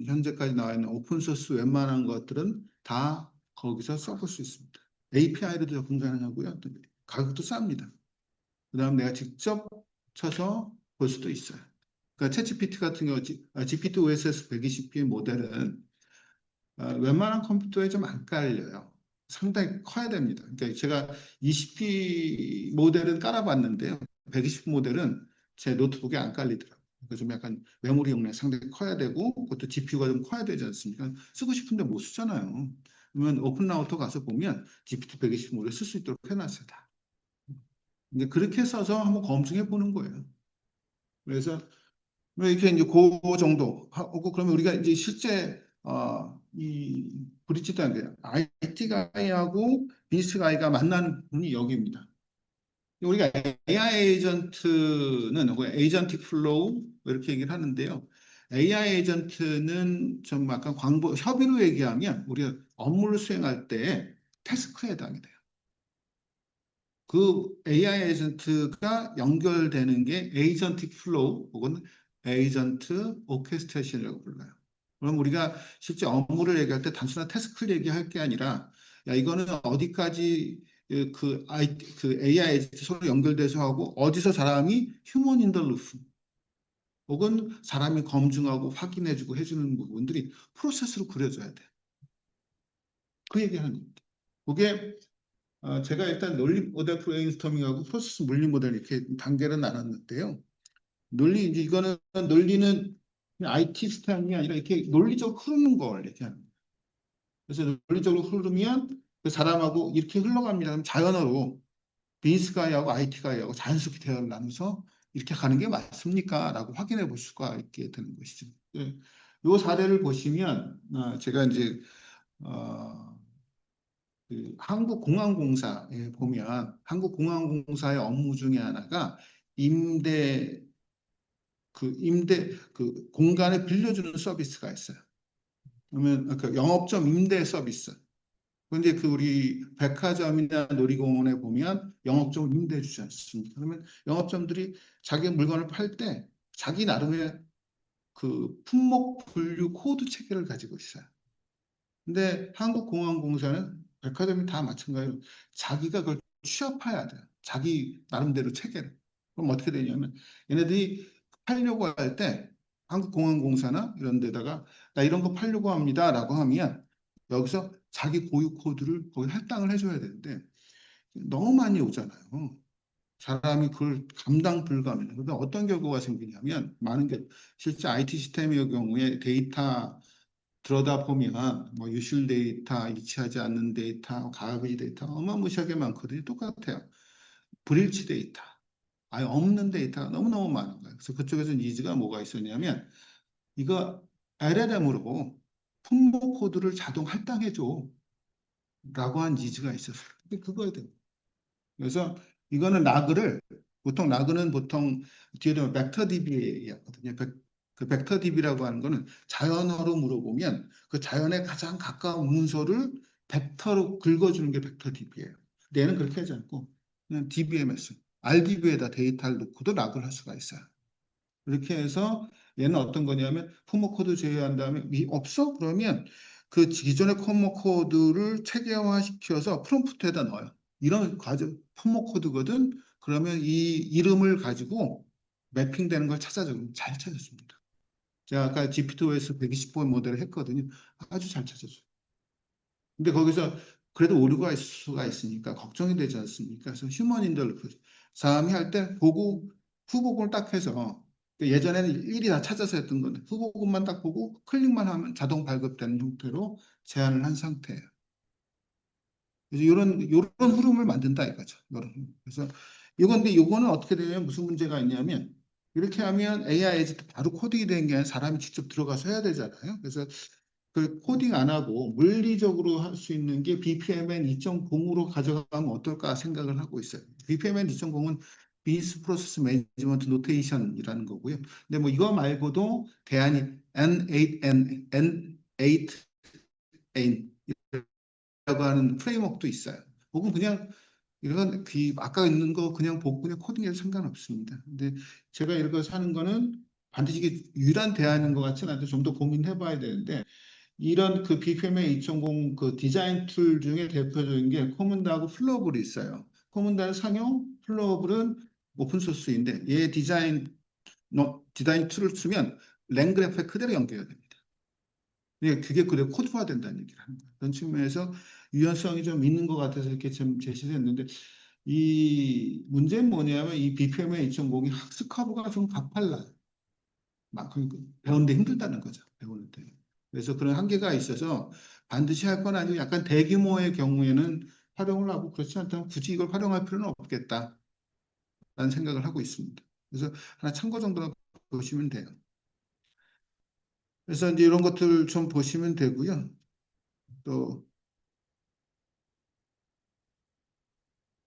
현재까지 나와 있는 오픈 소스 웬만한 것들은 다 거기서 써볼 수 있습니다. API로도 접근 가능하고요. 가격도 쌉니다. 그다음 내가 직접 쳐서 볼 수도 있어요. 그러니까 챗GPT 같은 경우 GPT OSS 120p 모델은 웬만한 컴퓨터에 좀 안 깔려요. 상당히 커야 됩니다. 그러니까 제가 20p 모델은 깔아봤는데요. 120 모델은 제 노트북에 안 깔리더라고요. 그러니까 좀 약간 메모리 용량이 상당히 커야 되고 그것도 GPU가 좀 커야 되지 않습니까? 쓰고 싶은데 못 쓰잖아요. 그러면 오픈 라우터 가서 보면 GPT 120 모델 쓸 수 있도록 해놨어요. 다. 근데 그렇게 써서 한번 검증해 보는 거예요. 그래서 이렇게 이제 그 정도 하고 그러면 우리가 이제 실제 이 브릿지 단계 IT 가이하고 비즈니스 가이가 만나는 분이 여기입니다. 우리가 AI 에이전트는 에이전틱 플로우 이렇게 얘기를 하는데요. AI 에이전트는 좀 약간 협의로 얘기하면 우리가 업무를 수행할 때 태스크에 해당이 돼요. 그 AI 에이전트가 연결되는 게 에이전틱 플로우 혹은 에이전트 오케스트레이션이라고 불러요. 그럼 우리가 실제 업무를 얘기할 때 단순한 태스크를 얘기할 게 아니라 이거는 어디까지 그 AI 에이전트 서로 연결돼서 하고 어디서 사람이 휴먼 인더 루프 혹은 사람이 검증하고 확인해주고 해주는 부분들이 프로세스로 그려져야 돼. 그 얘기하는 겁니다. 그게 제가 일단 논리 모델 브레인스토밍하고 프로세스 물리 모델 이렇게 단계를 나눴는데요. 이제 이거는 논리는 IT 스타일이 아니라 이렇게 논리적으로 흐르는 걸 얘기하는 거예요. 그래서 논리적으로 흐르면 그 사람하고 이렇게 흘러갑니다. 그럼 자연어로 비즈가이하고 IT가이하고 자연스럽게 대화를 나누면서 이렇게 가는 게 맞습니까? 라고 확인해 볼 수가 있게 되는 것이죠. 이 사례를 보시면 제가 이제 어, 그 한국공항공사에 보면 한국공항공사의 업무 중에 하나가 임대 그 공간을 빌려주는 서비스가 있어요. 그러면 그 영업점 임대 서비스. 그런데 그 우리 백화점이나 놀이공원에 보면 영업점을 임대해 주지 않습니까? 그러면 영업점들이 자기 물건을 팔 때 자기 나름의 그 품목 분류 코드 체계를 가지고 있어요. 근데 한국공항공사는 백화점이 다 마찬가지로 자기가 그걸 취합해야 돼요. 자기 나름대로 체계를. 그럼 어떻게 되냐면 얘네들이 팔려고 할 때 한국공항공사나 이런 데다가 나 이런 거 팔려고 합니다라고 하면 여기서 자기 고유 코드를 거기 할당을 해줘야 되는데 너무 많이 오잖아요. 사람이 그걸 감당 불가합니다. 그러면 어떤 결과가 생기냐면 많은 게 실제 IT 시스템의 경우에 데이터 들여다보면 뭐 유실 데이터, 일치하지 않는 데이터, 가거리 데이터 어마무시하게 많거든요. 똑같아요. 불일치 데이터, 아예 없는 데이터가 너무너무 많은 거예요. 그래서 그쪽에서 니즈가 뭐가 있었냐면 이거 LLM으로 품목 코드를 자동 할당해줘 라고 한 니즈가 있었어요. 근데 그거에 대해 그래서 이거는 라그를 보통 뒤에 되면 벡터 DB였거든요. 그 벡터 DB라고 하는 거는 자연어로 물어보면 그 자연에 가장 가까운 문서를 벡터로 긁어주는 게 벡터 DB예요. 근데 얘는 그렇게 하지 않고 그냥 DBMS, RDB에다 데이터를 넣고도 락을 할 수가 있어요. 이렇게 해서 얘는 어떤 거냐면 품목 코드 제외한 다음에 없어? 그러면 그 기존의 품목 코드를 체계화시켜서 프롬프트에다 넣어요. 이런 과정 품목 코드거든. 그러면 이 이름을 가지고 매핑되는 걸 찾아줘. 잘 찾았습니다. 제가 아까 GPT-OS 120번 모델을 했거든요. 아주 잘 찾아줘요. 근데 거기서 그래도 오류가 있을 수가 있으니까 걱정이 되지 않습니까? 그래서 휴먼 인터루프 사람이 할 때 보고 후보군을 딱 해서 예전에는 일일이 다 찾아서 했던 건데 후보군만 딱 보고 클릭만 하면 자동 발급되는 형태로 제한을 한 상태예요. 그래서 이런 흐름을 만든다 이거죠. 이런 흐름. 그래서 이거는 어떻게 되냐면 무슨 문제가 있냐면 이렇게 하면 AI 에이전트 바로 코딩이 되는 게 아니라 사람이 직접 들어가서 해야 되잖아요. 그래서 그 코딩 안 하고 물리적으로 할 수 있는 게 BPMN 2.0으로 가져가면 어떨까 생각을 하고 있어요. BPMN 2.0은 비즈니스 프로세스 매니지먼트 노테이션이라는 거고요. 근데 뭐 이거 말고도 대안이 N8N이라고 하는 프레임워크도 있어요. 혹은 그냥 이런 아까 있는 거 그냥 보고 그냥 코딩해도 상관없습니다. 근데 제가 이렇게 사는 거는 반드시 이게 유일한 대안인 것 같지는 않은데 좀 더 고민해 봐야 되는데 이런 그 BPM의 2.0 그 디자인 툴 중에 대표적인 게 코문다하고 플로블이 있어요. 코문다는 상용, 플로블은 오픈 소스인데 얘 디자인 툴을 쓰면 랭그래프에 그대로 연결이 됩니다. 그게 그대로 코드화 된다는 얘기를 하는 거예요. 그런 측면에서 유연성이 좀 있는 것 같아서 이렇게 좀 제시를 했는데 이 문제는 뭐냐면 이 BPM의 2.0이 학습 커브가 좀 가팔라요. 막 배우는데 힘들다는 거죠. 배우는데. 그래서 그런 한계가 있어서 반드시 할 건 아니고 약간 대규모의 경우에는 활용을 하고 그렇지 않다면 굳이 이걸 활용할 필요는 없겠다라는 생각을 하고 있습니다. 그래서 하나 참고 정도로 보시면 돼요. 그래서 이제 이런 것들 좀 보시면 되고요. 또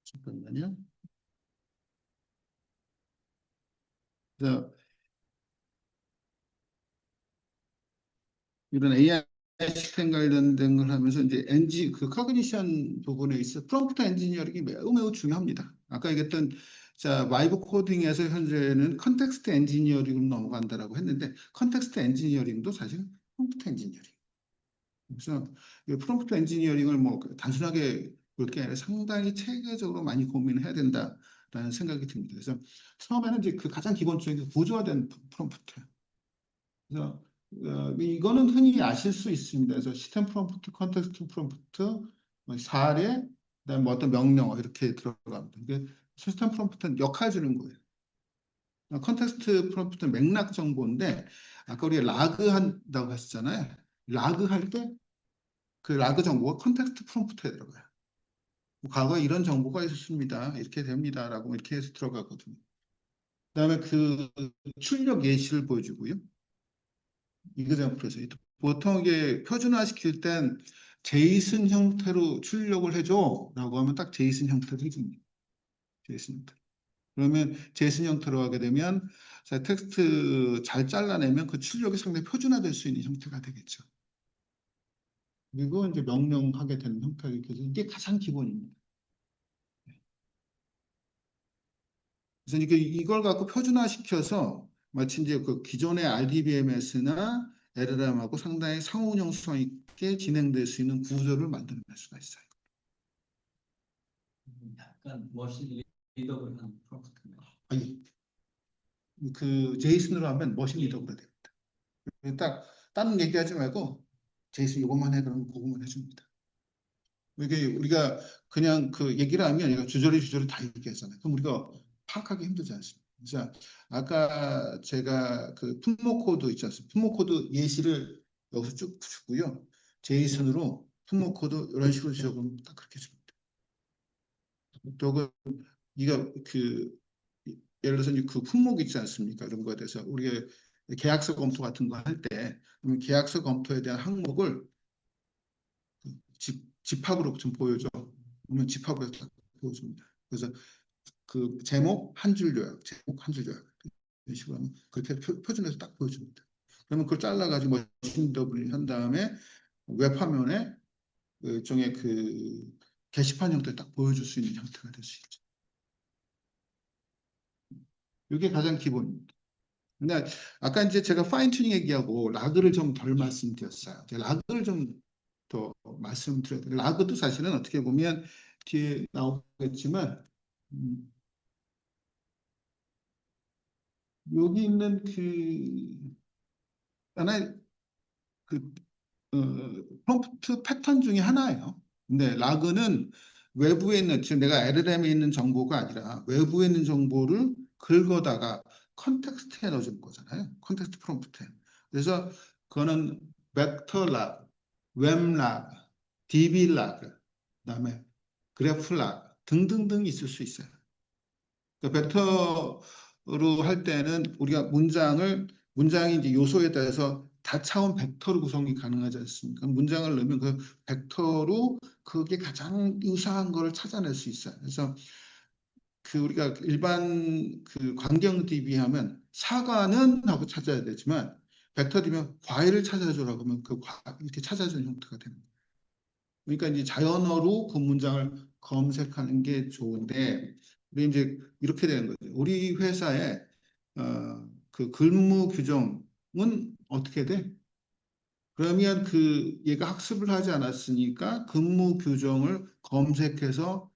잠깐만요. 그래서 이런 AI 시스템 관련된 걸 하면서 이제 그 커그니션 부분에 있어 프롬프트 엔지니어링이 매우 매우 중요합니다. 아까 얘기했던 자 바이브 코딩에서 현재는 컨텍스트 엔지니어링으로 넘어간다라고 했는데 컨텍스트 엔지니어링도 사실 프롬프트 엔지니어링. 그래서 이 프롬프트 엔지니어링을 뭐 단순하게 볼 게 아니라 상당히 체계적으로 많이 고민을 해야 된다라는 생각이 듭니다. 그래서 처음에는 이제 그 가장 기본적인 구조화된 프롬프트. 그래서 이거는 흔히 아실 수 있습니다. 그래서 시스템 프롬프트, 컨텍스트 프롬프트, 뭐 사례, 그다음에 뭐 어떤 명령어 이렇게 들어갑니다. 이게 시스템 프롬프트는 역할 주는 거예요. 컨텍스트 프롬프트는 맥락 정보인데 아까 우리가 라그 한다고 했잖아요. 라그 할 때 그 라그 정보가 컨텍스트 프롬프트에 들어가요. 뭐 과거에 이런 정보가 있었습니다. 이렇게 됩니다라고 이렇게 해서 들어가거든요. 그다음에 그 출력 예시를 보여주고요. 이그젠플에서 보통 이게 표준화시킬 땐 제이슨 형태로 출력을 해줘라고 하면 딱 제이슨 형태로 해줍니다. 제이슨 형태. 그러면 제이슨 형태로 하게 되면 자, 텍스트 잘 잘라내면 그 출력이 상당히 표준화될 수 있는 형태가 되겠죠. 그리고 이제 명령하게 되는 형태가 돼서 이게 가장 기본입니다. 그래서 이걸 갖고 표준화시켜서 마치 이제 그 기존의 RDBMS나 LLM하고 상당히 상호작용 있게 진행될 수 있는 구조를 만들어낼 수가 있어요. 약간 머신 리더블한 프롬프트네요. 아니, 그 제이슨으로 하면 머신 리더블이 됩니다. 딱 다른 얘기하지 말고 제이슨 이것만 해 그러면 그것만 해줍니다. 이게 우리가 그냥 그 얘기를 하면 얘가 주저리 다 얘기하잖아요. 그럼 우리가 파악하기 힘들지 않습니까? 자, 아까 제가 그 품목 코드 있지 않습니까? 품목 코드 예시를 여기서 쭉 주고요. 제이슨으로 품목 코드 이런 식으로 적으면 딱 그렇게 줍니다. 또 이거 그 예를 들어서 그 품목 있지 않습니까? 이런 거에 대해서 우리가 계약서 검토 같은 거 할 때 계약서 검토에 대한 항목을 집합으로 좀 보여줘. 그러면 집합으로 딱 보여줍니다. 그래서 그 제목 한 줄 요약, 제목 한 줄 요약 이런 식으로 하면 그렇게 표준해서 딱 보여줍니다. 그러면 그걸 잘라가지고 머신 더블링 한 다음에 웹 화면에 일종의 그 게시판 형태를 딱 보여줄 수 있는 형태가 될 수 있죠. 이게 가장 기본입니다. 근데 아까 이제 제가 파인 튜닝 얘기하고 라그를 좀 덜 말씀드렸어요. 라그를 좀 더 말씀드려야 돼요. 라그도 사실은 어떻게 보면 뒤에 나오겠지만 여기 있는 그 하나의 그 프롬프트 패턴 중에 하나예요. 근데 라그는 외부에 있는 지금 내가 LLM에 있는 정보가 아니라 외부에 있는 정보를 긁어다가 컨텍스트에 넣어주는 거잖아요. 컨텍스트 프롬프트에. 그래서 그거는 벡터 락, 웹 락, DB 락, 그다음에 그래프 락 등등등 있을 수 있어요. 그러니까 벡터로 할 때는 우리가 문장이 이제 요소에 따라서 다차원 벡터로 구성이 가능하지 않습니까? 문장을 넣으면 그 벡터로 그게 가장 유사한 거를 찾아낼 수 있어요. 그래서 그 우리가 일반 그 광경 DB 하면 사과는 하고 찾아야 되지만 벡터 DB면 과일을 찾아주라고 하면 이렇게 찾아주는 형태가 됩니다. 그러니까 이제 자연어로 그 문장을 검색하는 게 좋은데 우리 이제 이렇게 되는 거죠. 우리 회사의 그 근무 규정은 어떻게 돼? 그러면 그 얘가 학습을 하지 않았으니까 근무 규정을 검색해서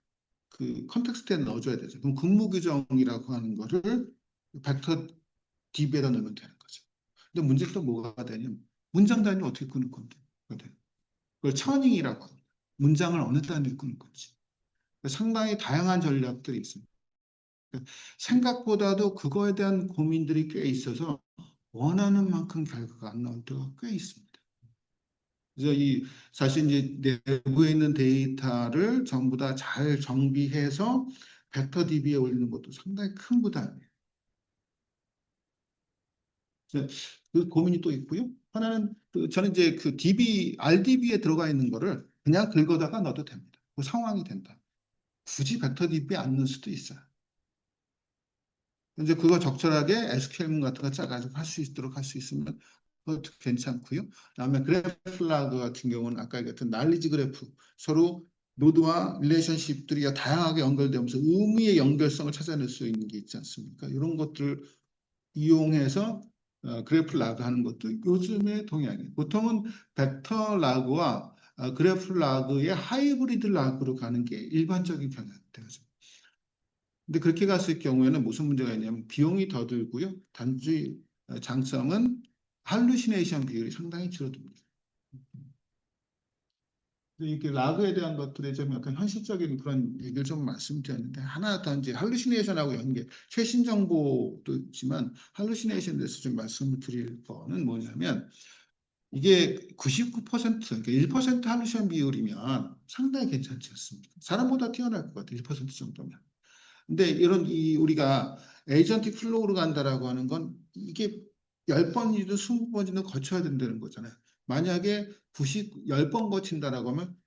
그 컨텍스트에 넣어줘야 되죠. 그럼 근무 규정이라고 하는 거를 벡터 DB에다 넣으면 되는 거죠. 근데 문제가 또 뭐가 되냐면 문장 단위 어떻게 끊을 건데? 그걸 처닝이라고 합니다. 문장을 어느 단위로 끊을 건지. 상당히 다양한 전략들이 있습니다. 생각보다도 그거에 대한 고민들이 꽤 있어서 원하는 만큼 결과가 안 나올 때가 꽤 있습니다. 그래서 사실 이제 내부에 있는 데이터를 전부 다 잘 정비해서 벡터 DB에 올리는 것도 상당히 큰 부담이에요. 그 고민이 또 있고요. 하나는 저는 이제 그 RDB에 들어가 있는 거를 그냥 긁어다가 넣어도 됩니다. 그 상황이 된다. 굳이 벡터 DB에 안 넣을 수도 있어요. 이제 그거 적절하게 SQL문 같은 거 짜가지고 할 수 있도록 할 수 있으면 그것도 괜찮고요. 그다음에 그래프 라그 같은 경우는 아까 같은 날리지 그래프 서로 노드와 릴레이션십들이 다양하게 연결되면서 의미의 연결성을 찾아낼 수 있는 게 있지 않습니까? 이런 것들을 이용해서 그래프 라그 하는 것도 요즘의 동향이에요. 보통은 벡터 라그와 그래프 라그의 하이브리드 라그로 가는 게 일반적인 경향이 되죠. 근데 그렇게 갔을 경우에는 무슨 문제가 있냐면 비용이 더 들고요. 단지 장점은 할루시네이션 비율이 상당히 줄어듭니다. 이렇게 라그에 대한 것들에 좀 약간 현실적인 그런 얘기를 좀 말씀드렸는데 하나 더 이제 할루시네이션하고 연계 최신 정보도 있지만 할루시네이션에 대해서 좀 말씀을 드릴 거는 뭐냐면 이게 99% 그러니까 1% 할루시션 비율이면 상당히 괜찮지 않습니까? 사람보다 뛰어날 것 같아요. 1% 정도면. 근데 이런 우리가 에이전틱 플로우로 간다라고 하는 건 이게 10번이든 20번이든 거쳐야 된다는 거잖아요. 만약에 10번 거친다라고 하면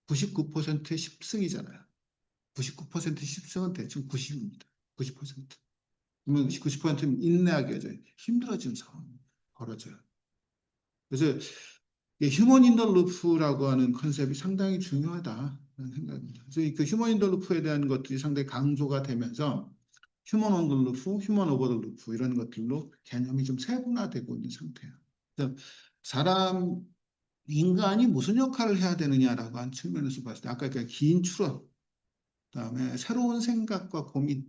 99%의 10승이잖아요. 99%의 10승은 대충 90입니다. 90%. 그러면 90%는 인내하기 힘들어지는 상황이 벌어져요. 그래서 휴먼 인더 루프라고 하는 컨셉이 상당히 중요하다는 생각입니다. 그래서 그 휴먼 인더 루프에 대한 것들이 상당히 강조가 되면서 휴먼 언더 루프, 휴먼 오버 더 루프 이런 것들로 개념이 좀 세분화되고 있는 상태예요. 그래서 사람 인간이 무슨 역할을 해야 되느냐라고 하는 측면에서 봤을 때 아까 그 긴 추론, 그다음에 새로운 생각과 고민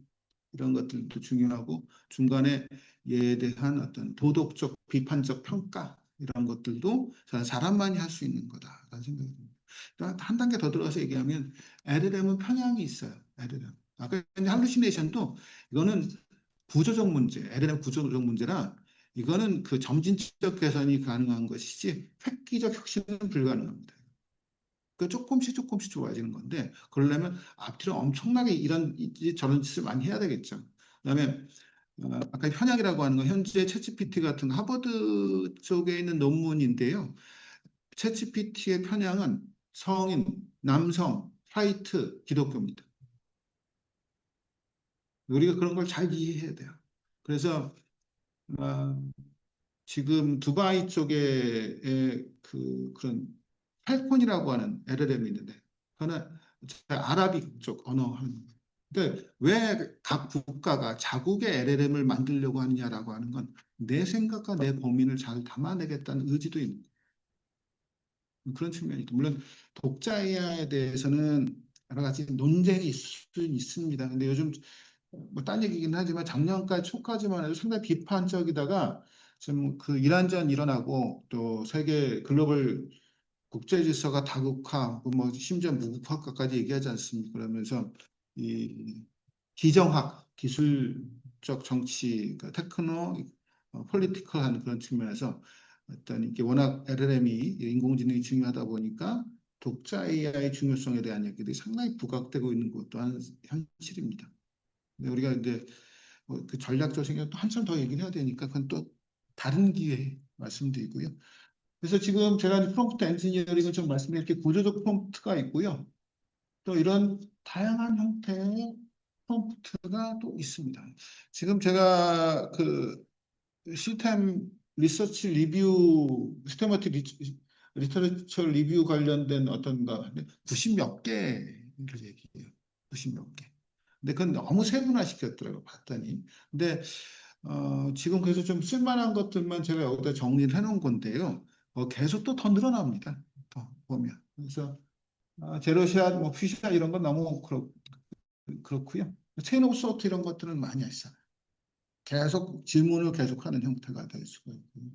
이런 것들도 중요하고 중간에 얘에 대한 어떤 도덕적 비판적 평가 이런 것들도 저는 사람만이 할 수 있는 거다라는 생각이 듭니다. 그러니까 한 단계 더 들어가서 얘기하면 LLM은 편향이 있어요. LLM. 아까 할루시네이션도 이거는 구조적 문제, LLM 구조적 문제라 이거는 그 점진적 개선이 가능한 것이지 획기적 혁신은 불가능합니다. 그 조금씩 좋아지는 건데 그러려면 앞뒤로 엄청나게 이런 저런 짓을 많이 해야 되겠죠. 그다음에 아까 현역이라고 하는 건 현재 챗GPT 같은 하버드 쪽에 있는 논문인데요. 챗GPT의 편향은 성인, 남성, 화이트, 기독교입니다. 우리가 그런 걸 잘 이해해야 돼요. 그래서 어, 지금 두바이 쪽에 그런 팔콘이라고 하는 LLM이 있는데 그거는 아라빅 쪽 언어 하는 거예요. 근데 왜 각 국가가 자국의 LLM을 만들려고 하느냐라고 하는 건 내 생각과 내 고민을 잘 담아내겠다는 의지도 있는 그런 측면이 있고 물론 독자 AI에 대해서는 여러 가지 논쟁이 있을 수 있습니다. 근데 요즘 뭐 딴 얘기긴 하지만 작년까지 초까지만 해도 상당히 비판적이다가 지금 그 이란전 일어나고 또 세계 글로벌 국제 질서가 다국화, 뭐 심지어 무국화까지 얘기하지 않습니까? 그러면서 이 기정학, 기술적 정치, 그러니까 테크노, 폴리티컬한 그런 측면에서 어떤 이게 워낙 LLM이 인공지능이 중요하다 보니까 독자 AI 중요성에 대한 얘기들이 상당히 부각되고 있는 것 또한 현실입니다. 근데 우리가 이제 뭐그 전략적 생각 또 한참 더 얘기를 해야 되니까 그건 또 다른 기회에 말씀드리고요. 그래서 지금 제가 프롬프트 엔지니어링을 좀 말씀드린 이렇게 구조적 프롬프트가 있고요. 또 이런 다양한 형태의 프롬프트가 또 있습니다. 지금 제가 그 시스템 리서치 리뷰, 시스테마틱 리터처 리뷰 관련된 어떤가 90몇 개를 얘기해요. 90몇 개. 근데 그건 너무 세분화시켰더라고요. 봤더니. 근데 지금 그래서 좀 쓸만한 것들만 제가 여기다 정리를 해놓은 건데요. 계속 또 더 늘어납니다. 더 보면. 그래서 제로샷, 뭐 퓨샷 이런 건 너무 그렇고요. 체인 오브 소트 이런 것들은 많이 있어요. 계속 질문을 계속하는 형태가 될 수가 있고요.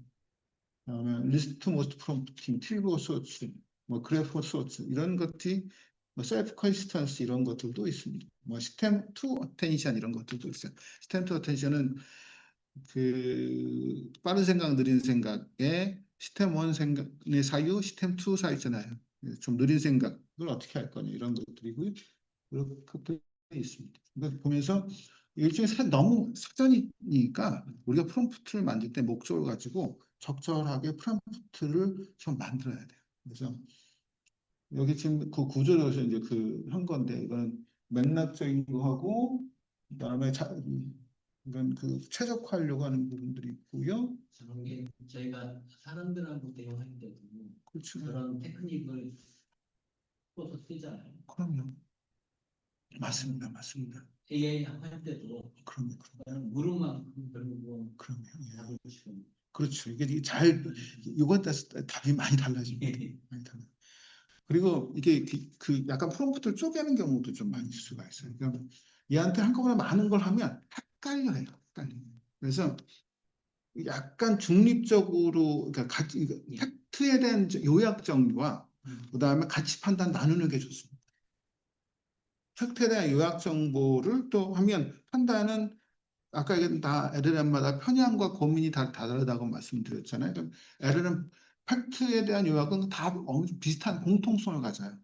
그다음에 리스트 모스트 프롬프팅, 틸보 소치, 뭐 그래프 소치 이런 것들이 뭐 셀프 컨시스턴시 이런 것들도 있습니다. 뭐 시스템 투 어텐션 이런 것들도 있어요. 시스템 투 어텐션은 그 빠른 생각, 느린 생각에 시스템 1 생각의 사유, 시스템 2 사유 있잖아요. 좀 느린 생각을 어떻게 할 거냐 이런 것들이고요. 그런 것들이 있습니다. 그러니까 보면서 일종의 너무 사전이니까 우리가 프롬프트를 만들 때 목적을 가지고 적절하게 프롬프트를 좀 만들어야 돼요. 그래서 여기 지금 그 구조로서 이제 그 한 건데 이거는 맥락적인 거하고 그다음에 이런 그 최적화하려고 하는 부분들이 있고요. 저런 게 저희가 사람들하고 대화할 때도 그렇죠. 그런 테크닉을 써서 쓰잖아요. 그럼요. 맞습니다. 맞습니다. AI 할 때도 그럼요. 그냥 물음만큼 결국은 그럼요. 예. 답을 주고 그렇죠. 이게 잘 이거에 따라서 답이 많이 달라집니다. 많이 달라. 그리고 이게 그 약간 프롬프트를 쪼개는 경우도 좀 많이 있을 수가 있어요. 그러니까 얘한테 한꺼번에 많은 걸 하면 헷갈려요. 헷갈려요. 그래서 약간 중립적으로 그러니까 팩트에 대한 요약 정리와 그다음에 가치 판단 나누는 게 좋습니다. 팩트에 대한 요약 정보를 또 하면 판단은 아까 얘기한 다 LLM마다 편향과 고민이 다 다르다고 말씀드렸잖아요. 그럼 LLM 팩트에 대한 요약은 다 어느 정도 비슷한 공통성을 가져요.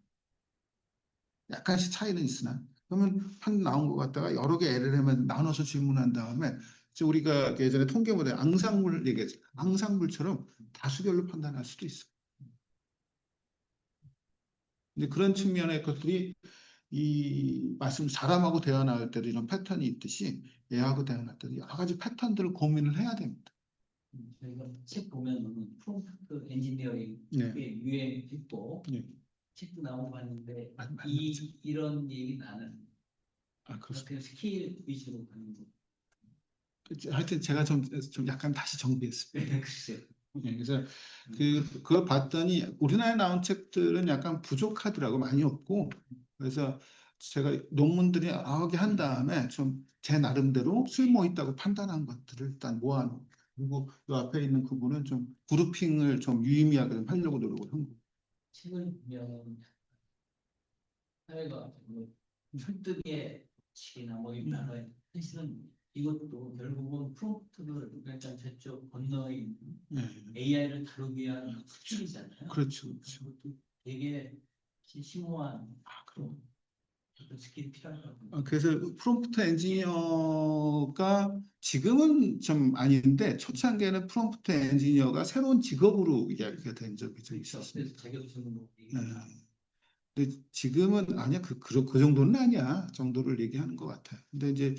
약간씩 차이는 있으나 그러면 판 나온 것 같다가 여러 개 LLM에 나눠서 질문한 다음에 이제 우리가 예전에 통계 모델 앙상블 얘기했죠. 앙상블처럼 다수결로 판단할 수도 있어요. 근데 그런 측면의 것들이 이 말씀 사람하고 대화 나눌 때도 이런 패턴이 있듯이 얘하고 대화 나눌 때도 여러 가지 패턴들을 고민을 해야 됩니다. 저희가 책 보면은 프롬프트 엔지니어링 네. 꽤 유행했고 네. 책도 나오고 봤는데 맞죠. 이런 얘기는 안 하는 그렇습니다. 그냥 스킬 위주로 가는 거. 하여튼 제가 좀 약간 다시 정비했습니다. 글쎄요. 네, 그래서 그걸 봤더니 우리나라에 나온 책들은 약간 부족하더라고 많이 없고 그래서 제가 논문들이 여러 개 한 다음에 좀 제 나름대로 쓸모 있다고 판단한 것들을 일단 모아놓고 그리고 그 앞에 있는 그분은 좀 그룹핑을 좀 유의미하게 좀 하려고 노력을 한 거예요. 책을 보면 사회가 뭐 설득의 치나 뭐 이런 단어에 사실은 이것도 결국은 프롬프트를 일단 저쪽 건너에 있는 네, AI를 다루기 위한 스킬이잖아요. 그렇죠, 그렇죠. 그것도 되게 심오한 그럼. 어떤 스킬이 필요하다고. 그래서 프롬프트 엔지니어가 지금은 좀 아닌데 초창기에는 프롬프트 엔지니어가 새로운 직업으로 이야기가 된 적이 좀 그래서 있었습니다. 자격증 뭐 네. 근데 지금은 아니야 그 정도는 아니야 정도를 얘기하는 것 같아요. 근데 이제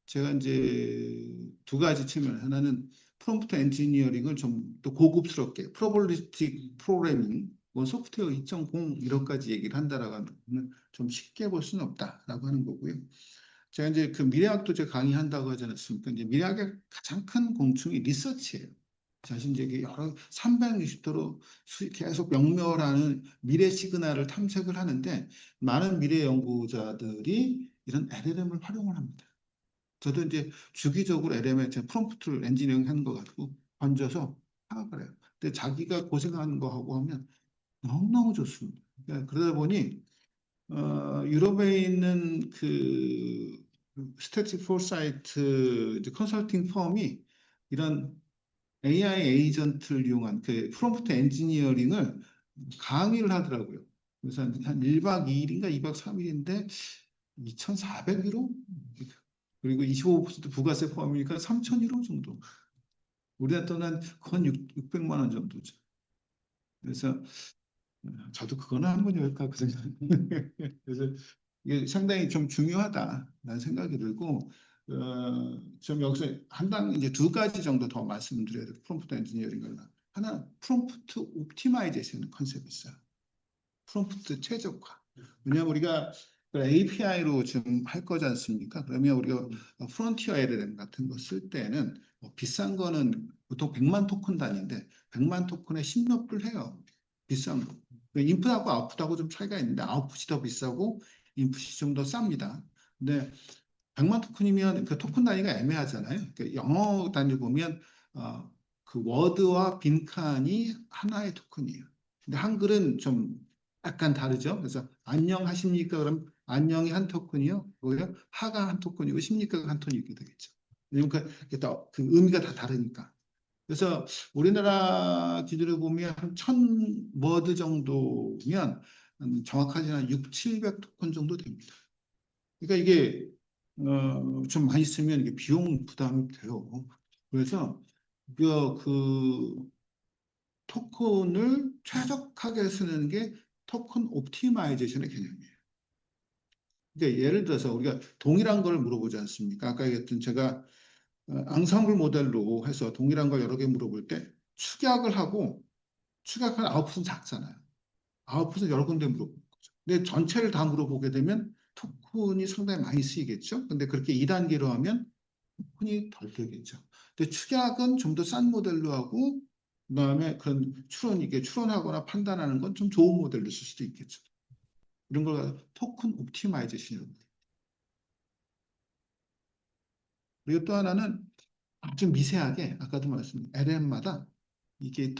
제가 이제 두 가지 측면 하나는 프롬프트 엔지니어링을 좀 또 고급스럽게 프로볼리스틱 프로그래밍 뭐 소프트웨어 2.0 이런까지 얘기를 한다라고 하면 좀 쉽게 볼 수는 없다라고 하는 거고요. 제가 이제 그 미래학도 제가 강의한다고 하지 않았습니까? 이제 미래학의 가장 큰 공충이 리서치예요. 자신 이제 여러 360도로 계속 명멸하는 미래 시그널을 탐색을 하는데 많은 미래 연구자들이 이런 LLM을 활용을 합니다. 저도 이제 주기적으로 LLM에 제 프롬프트를 엔지니어링 하는 거 가지고 던져서 파악을 해요. 근데 자기가 고생하는 거 하고 하면 너무너무 좋습니다. 그러다 보니 유럽에 있는 그 스태틱 포사이트 컨설팅 펌이 이런 AI 에이전트를 이용한 그 프롬프트 엔지니어링을 강의를 하더라고요. 그래서 한 1박 2일인가 2박 3일인데 2,400유로? 그리고 25% 부가세 포함이니까 3,000유로 정도. 우리나라 돈은 거의 600만 원 정도죠. 그래서 저도 그거는 한번 해볼까 그 생각. 그래서 이게 상당히 좀 중요하다라는 생각이 들고 좀 여기서 한당 이제 두 가지 정도 더 말씀드려야 돼요. 프롬프트 엔지니어링을 하나 프롬프트 옵티마이제이션 컨셉이 있어요. 프롬프트 최적화. 왜냐하면 우리가 API로 지금 할 거지 않습니까? 그러면 우리가 프론티어 LLM 같은 거 쓸 때는 뭐 비싼 거는 보통 100만 토큰 단위인데 100만 토큰에 10몇 불 해요. 비싼 거. 인풋하고 아웃풋하고 좀 차이가 있는데 아웃풋이 더 비싸고 인풋이 좀 더 쌉니다. 근데 100만 토큰이면 그 토큰 단위가 애매하잖아요. 그 영어 단위 보면 그 워드와 빈칸이 하나의 토큰이에요. 근데 한글은 좀 약간 다르죠. 그래서 안녕하십니까? 그럼 안녕이 한 토큰이요. 뭐요? 하가 한 토큰이고 십니까가 한 톤이 이렇게 되겠죠. 왜냐면 그 의미가 다 다르니까. 그래서 우리나라 기준으로 보면 한 1000워드 정도면 정확하지는 한 6, 700 토큰 정도 됩니다. 그러니까 이게 좀 많이 쓰면 이게 비용 부담이 돼요. 그래서 그 토큰을 최적화하게 쓰는 게 토큰 옵티마이제이션의 개념이에요. 그러니까 예를 들어서 우리가 동일한 걸 물어보지 않습니까? 아까 얘기했던 제가 앙상블 모델로 해서 동일한 걸 여러 개 물어볼 때 축약한 아웃풋은 작잖아요. 아웃풋은 여러 군데 물어보는 거죠. 근데 전체를 다 물어보게 되면 토큰이 상당히 많이 쓰이겠죠. 근데 그렇게 2단계로 하면 토큰이 덜 들겠죠. 근데 축약은 좀 더 싼 모델로 하고 그다음에 그런 이게 추론하거나 판단하는 건 좀 좋은 모델로 쓸 수도 있겠죠. 이런 걸 토큰 옵티마이제이션이라고 해요. 그리고 또 하나는 아주 미세하게 아까도 말씀드린 LM마다 이게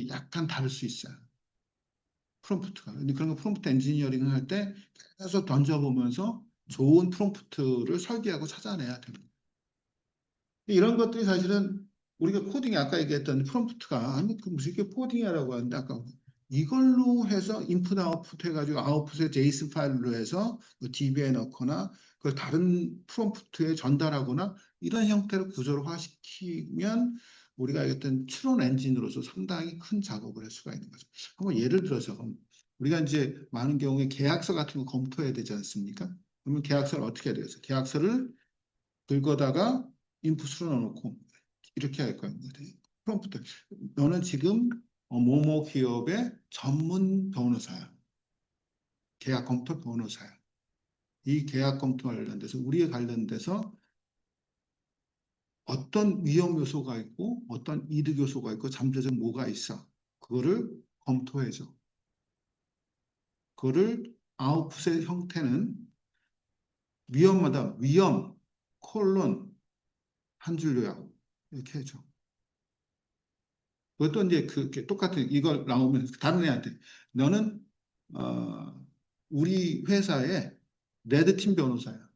약간 다를 수 있어요. 프롬프트가. 근데 그런 거 프롬프트 엔지니어링을 할 때 계속 던져보면서 좋은 프롬프트를 설계하고 찾아내야 됩니다. 이런 것들이 사실은 우리가 코딩 아까 얘기했던 프롬프트가 아니 그 무슨 게 코딩이라고 하는데 아까 이걸로 해서 인풋 아웃풋 해가지고 아웃풋에 제이슨 파일로 해서 그 DB에 넣거나 그걸 다른 프롬프트에 전달하거나 이런 형태로 구조화시키면 우리가 알겠던 추론 엔진으로서 상당히 큰 작업을 할 수가 있는 거죠. 한번 예를 들어서 우리가 이제 많은 경우에 계약서 같은 거 검토해야 되지 않습니까? 그러면 계약서를 어떻게 해야 되겠어요? 계약서를 긁어다가 인풋으로 넣어놓고 이렇게 할 거예요. 프롬프트. 너는 지금 뭐뭐 기업의 전문 변호사야. 계약 검토 변호사야. 이 계약 검토 관련돼서 우리에 관련돼서 어떤 위험 요소가 있고 어떤 이득 요소가 있고 잠재적 뭐가 있어. 그거를 검토해줘. 그거를 아웃풋의 형태는 위험마다 위험 콜론 한 줄 요약 이렇게 해줘. 그것도 이제 그 똑같은 이걸 나오면 다른 애한테 너는 어, 우리 회사의 레드팀 변호사야.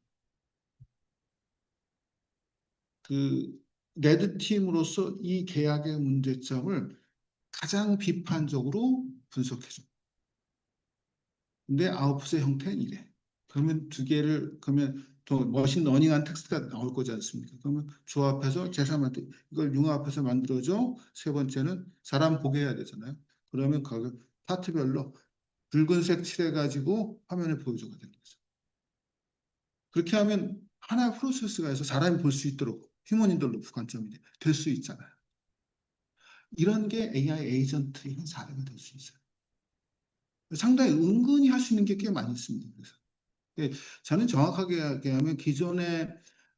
그 레드팀으로서 이 계약의 문제점을 가장 비판적으로 분석해줘. 근데 아웃풋의 형태는 이래. 그러면 두 개를 그러면 더 머신러닝한 텍스트가 나올 거지 않습니까? 그러면 조합해서 제3한테 이걸 융합해서 만들어줘. 세 번째는 사람 보게 해야 되잖아요. 그러면 그 파트별로 붉은색 칠해가지고 화면에 보여줘야 되는 거죠. 그렇게 하면 하나의 프로세스가 해서 사람이 볼 수 있도록 휴먼 인터로프 관점이 될 수 있잖아요. 이런 게 AI 에이전트의 한 사례가 될 수 있어요. 상당히 은근히 할 수 있는 게 꽤 많이 있습니다. 그래서 저는 정확하게 얘기하면 기존에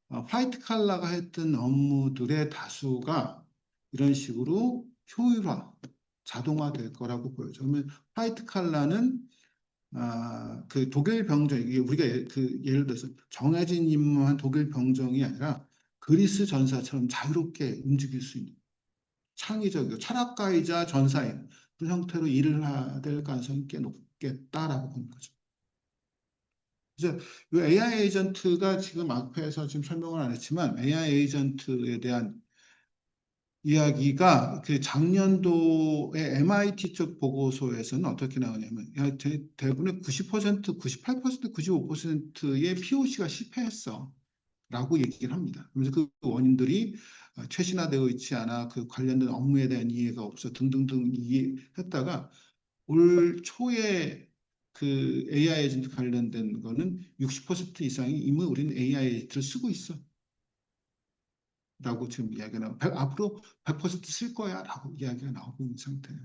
화이트 칼라가 했던 업무들의 다수가 이런 식으로 효율화, 자동화될 거라고 보여요. 그러면 화이트 칼라는 그 독일 병정, 이게 우리가 그 예를 들어서 정해진 임무한 독일 병정이 아니라 그리스 전사처럼 자유롭게 움직일 수 있는 창의적이고 철학가이자 전사인 그런 형태로 일을 해야 될 가능성이 꽤 높겠다라고 보는 거죠. 그래서 이 AI 에이전트가 지금 앞에서 지금 설명을 안 했지만 AI 에이전트에 대한 이야기가 그 작년도에 MIT 쪽 보고서에서는 어떻게 나오냐면 대부분의 90%, 98%, 95%의 POC가 실패했어 라고 얘기를 합니다. 그래서 그 원인들이 최신화되어 있지 않아 그 관련된 업무에 대한 이해가 없어 등등등 이해했다가 올 초에 그 AI 에이전트 관련된 거는 60% 이상이 이미 우리는 AI 에이전트를 쓰고 있어. 라고 지금 이야기가 나오고 앞으로 100%쓸 거야 라고 이야기가 나오고 있는 상태예요.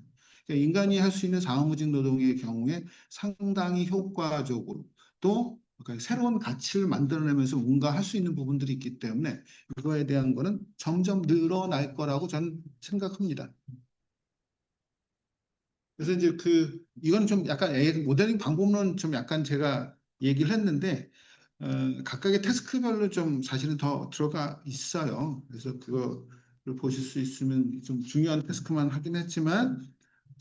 그러니까 인간이 할 수 있는 사무직 노동의 경우에 상당히 효과적으로 또 그러니까 새로운 가치를 만들어내면서 뭔가 할 수 있는 부분들이 있기 때문에 이거에 대한 거는 점점 늘어날 거라고 저는 생각합니다. 그래서 이제 이건 좀 약간 모델링 방법론 좀 약간 제가 얘기를 했는데 각각의 태스크별로 좀 사실은 더 들어가 있어요. 그래서 그거를 보실 수 있으면 좀 중요한 태스크만 하긴 했지만,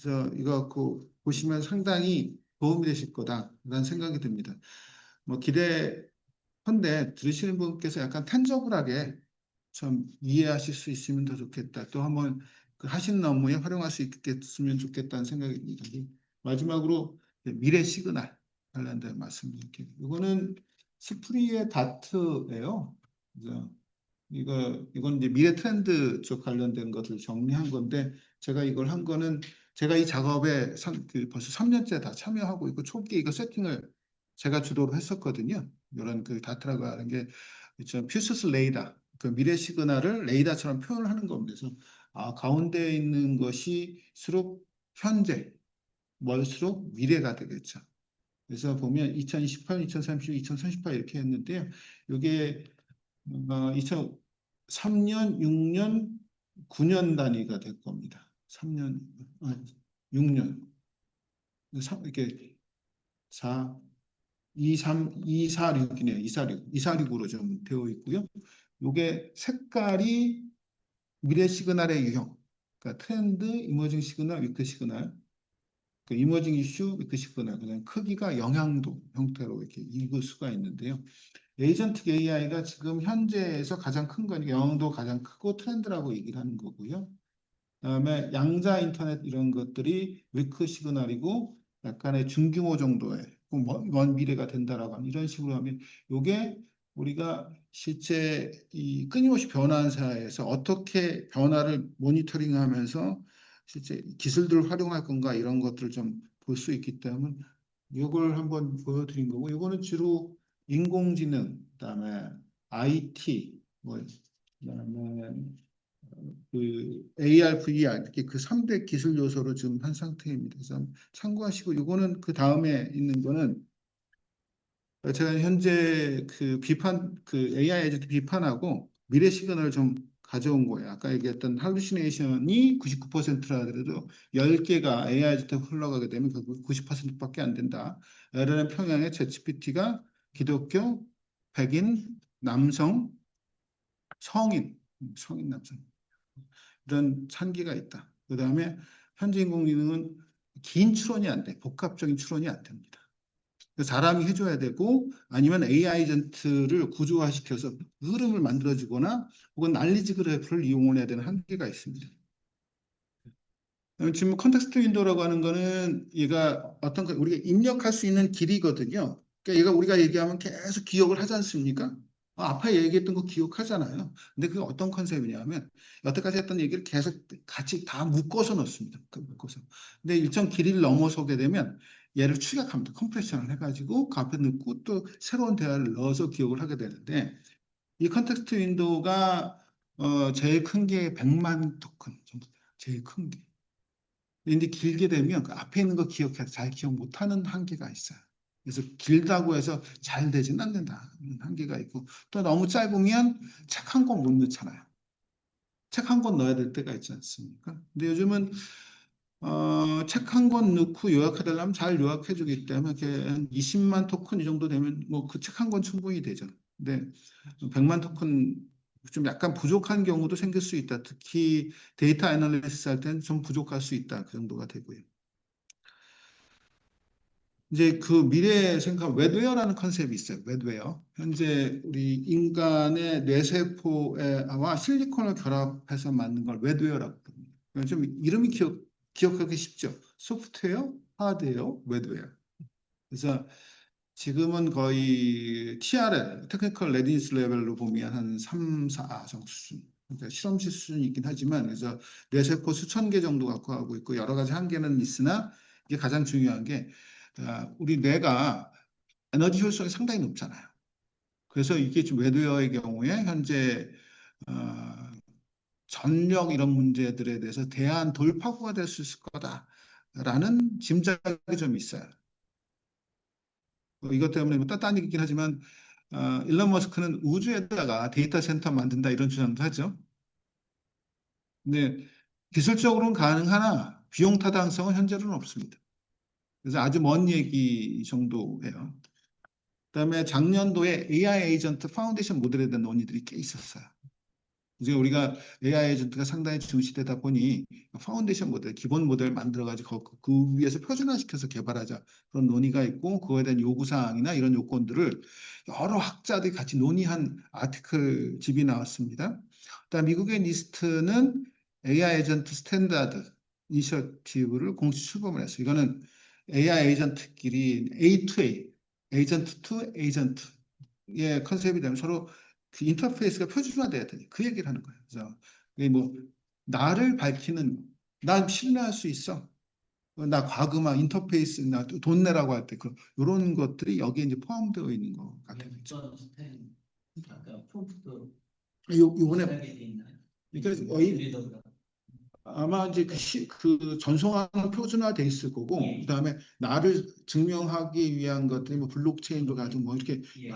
그래서 이거 갖고 보시면 상당히 도움이 되실 거다라는 생각이 듭니다. 뭐 기대컨대 들으시는 분께서 약간 탄저블하게 좀 이해하실 수 있으면 더 좋겠다. 또 한번 그 하시는 업무에 활용할 수 있겠으면 좋겠다는 생각이 듭니다. 마지막으로 미래 시그널 관련된 말씀드릴게요. 이거는 스프리의 다트예요. 그래서 이건 이제 미래 트렌드 쪽 관련된 것을 정리한 건데 제가 이걸 한 거는 제가 이 작업에 벌써 3년째 다 참여하고 있고 초기에 이거 세팅을 제가 주도를 했었거든요. 이런 그 다트라고 하는 게 퓨처스 레이더, 그 미래 시그널을 레이더처럼 표현을 하는 겁니다. 그래서 가운데 있는 것이수록 현재, 멀수록 미래가 되겠죠. 그래서 보면 2028, 2030, 2038 이렇게 했는데요. 이게 2003년, 6년, 9년 단위가 될 겁니다. 3년, 6년. 이렇게 4, 2, 3, 2, 4, 6이네요. 2, 4, 6. 2, 4, 6으로 좀 되어 있고요. 이게 색깔이 미래 시그널의 유형. 그러니까 트렌드, 이머징 시그널, 위크 시그널. 그 이머징 이슈 위크 시그널, 그냥 크기가 영향도 형태로 이렇게 읽을 수가 있는데요. 에이전트 AI가 지금 현재에서 가장 큰 거니까 영향도 가장 크고 트렌드라고 얘기를 하는 거고요. 그다음에 양자 인터넷 이런 것들이 위크 시그널이고 약간의 중규모 정도의 먼 미래가 된다라고 하는 이런 식으로 하면 이게 우리가 실제 이 끊임없이 변화하는 사회에서 어떻게 변화를 모니터링하면서 실제 기술들을 활용할 건가 이런 것들을 좀 볼 수 있기 때문에 이걸 한번 보여드린 거고 이거는 주로 인공지능 그다음에 IT 그다음에 그 AR, VR 이렇게 그 3대 기술 요소로 지금 한 상태입니다. 그래서 참고하시고 이거는 그 다음에 있는 거는 제가 현재 그 AI 에이전트 비판하고 미래 시그널을 좀 가져온 거예요. 아까 얘기했던 할루시네이션이 99%라 하더라도 10개가 AI 에이전트 흘러가게 되면 그 90%밖에 안 된다. LLM 평양의 챗GPT가 기독교, 백인, 남성, 성인 남성 이런 한계가 있다. 그 다음에 현재 인공지능은 긴 추론이 안 돼. 복합적인 추론이 안 됩니다. 사람이 해줘야 되고 아니면 AI 에이전트를 구조화시켜서 흐름을 만들어주거나 혹은 난리지 그래프를 이용을 해야 되는 한계가 있습니다. 지금 컨텍스트 윈도우라고 하는 거는 얘가 어떤 우리가 입력할 수 있는 길이거든요. 그러니까 얘가 우리가 얘기하면 계속 기억을 하지 않습니까? 아까 얘기했던 거 기억하잖아요. 근데 그게 어떤 컨셉이냐면 여태까지 했던 얘기를 계속 같이 다 묶어서 넣습니다. 묶어서. 근데 일정 길이를 넘어서게 되면 얘를 축약합니다. 컴프레션을 해가지고 그 앞에 넣고 또 새로운 대화를 넣어서 기억을 하게 되는데 이 컨텍스트 윈도우가 제일 큰 게 100만 토큰 정도 돼요. 제일 큰 게. 근데 길게 되면 그 앞에 있는 거 기억해서 잘 기억 못하는 한계가 있어요. 그래서 길다고 해서 잘 되지는 않는다. 한계가 있고 또 너무 짧으면 책 한 권 못 넣잖아요. 책 한 권 넣어야 될 때가 있지 않습니까? 근데 요즘은 책 한 권 넣고 요약해달라면 잘 요약해주기 때문에 한 20만 토큰 이 정도 되면 뭐 그 책 한 권 충분히 되죠. 근데 100만 토큰 좀 약간 부족한 경우도 생길 수 있다. 특히 데이터 애널리시스 할 때는 좀 부족할 수 있다. 그 정도가 되고요. 이제 그 미래에 생각한 웹웨어라는 컨셉이 있어요. 웹웨어. 현재 우리 인간의 뇌세포와 실리콘을 결합해서 만든 걸 웹웨어라고 합니다. 좀 이름이 기억하기 쉽죠. 소프트웨어, 하드웨어, 웹웨어. 그래서 지금은 거의 TRL, 테크니컬 레디니스 레벨로 보면 한 3, 4 정도 수준. 그러니까 실험실 수준이 있긴 하지만 그래서 뇌세포 수천 개 정도 갖고 하고 있고 여러 가지 한계는 있으나 이게 가장 중요한 게 우리 뇌가 에너지 효율성이 상당히 높잖아요. 그래서 이게 지금 웹웨어의 경우에 현재 어, 전력 이런 문제들에 대해서 대안 돌파구가 될 수 있을 거다라는 짐작이 좀 있어요. 이것 때문에 뭐 딴 얘기긴 하지만 일론 머스크는 우주에다가 데이터 센터 만든다 이런 주장도 하죠. 근데 기술적으로는 가능하나 비용 타당성은 현재로는 없습니다. 그래서 아주 먼 얘기 정도예요. 그다음에 작년도에 AI 에이전트 파운데이션 모델에 대한 논의들이 꽤 있었어요. 이제 우리가 AI 에이전트가 상당히 중시되다 보니 파운데이션 모델, 기본 모델 만들어가지고 그 위에서 표준화시켜서 개발하자 그런 논의가 있고 그거에 대한 요구사항이나 이런 요건들을 여러 학자들이 같이 논의한 아티클 집이 나왔습니다. 그다음 미국의 니스트는 AI 에이전트 스탠다드 이니셔티브를 공식 출범을 했어요. 이거는 AI 에이전트끼리 A2A, 에이전트 투 에이전트의 컨셉이 되면 서로 그 인터페이스가 표준화돼야 되니 그 얘기를 하는 거예요. 그래서 이게 뭐 나를 밝히는 난 신뢰할 수 있어. 나 과금화 인터페이스 나 돈 내라고 할 때 그 이런 것들이 여기에 이제 포함되어 있는 것 같아요. 어떤 스타일, 아까 프롬프트 요번에 비슷하게 돼 있나요? 그러니까 거의 리더가. 아마 이제 그 전송하는 표준화돼 있을 거고 예. 그다음에 나를 증명하기 위한 것들이 뭐 블록체인도 가지고 뭐 이렇게 예.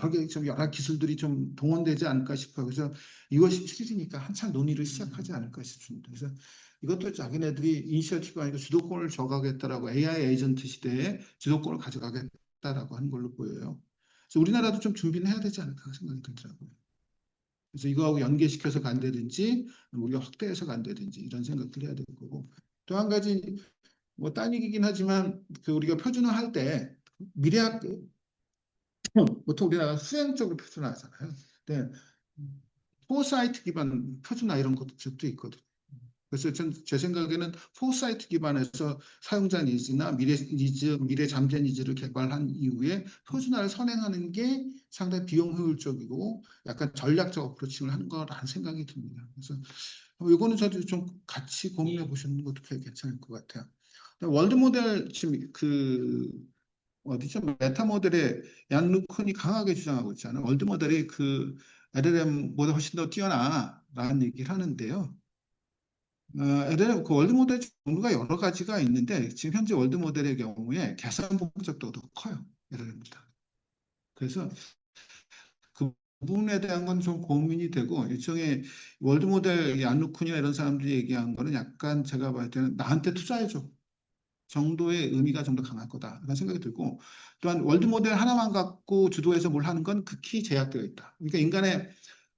여러 기술들이 좀 동원되지 않을까 싶어요. 그래서 이것이 실질이니까 한참 논의를 시작하지 않을까 싶습니다. 그래서 이것도 자기네들이 이니셔티브가 아니고 주도권을 줘가겠다라고 AI 에이전트 시대에 주도권을 가져가겠다라고 하는 걸로 보여요. 그래서 우리나라도 좀 준비는 해야 되지 않을까 생각이 들더라고요. 그래서 이거하고 연계시켜서 간다든지 우리가 확대해서 간다든지 이런 생각들 해야 될 거고 또 한 가지 뭐 딴 얘기긴 하지만 그 우리가 표준화 할 때 미래학 보통 우리나라 수행 쪽으로 표준화하잖아요. 근데 포사이트 기반 표준화 이런 것도 있거든요. 그래서 제 생각에는 포사이트 기반에서 사용자 니즈나 미래 니즈, 미래 잠재 니즈를 개발한 이후에 표준화를 선행하는 게 상당히 비용 효율적이고 약간 전략적 어프로칭을 하는 거라는 생각이 듭니다. 그래서 이거는 저도 좀 같이 고민해 보시는 것도 되게 괜찮을 것 같아요. 월드 모델 지금 그 어디죠? 메타 모델에 얀 루큰이 강하게 주장하고 있잖아요. 월드 모델이 그 LLM보다 훨씬 더 뛰어나라는 얘기를 하는데요. LLM 그 월드 모델 종류가 여러 가지가 있는데 지금 현재 월드 모델의 경우에 계산 복잡도가 더 커요. LLM보다. 그래서 그 부분에 대한 건 좀 고민이 되고 일종의 월드 모델 얀 루큰이나 이런 사람들이 얘기한 거는 약간 제가 봤을 때는 나한테 투자해줘. 정도의 의미가 좀 더 강할 거다라는 생각이 들고 또한 월드 모델 하나만 갖고 주도해서 뭘 하는 건 극히 제약되어 있다. 그러니까 인간의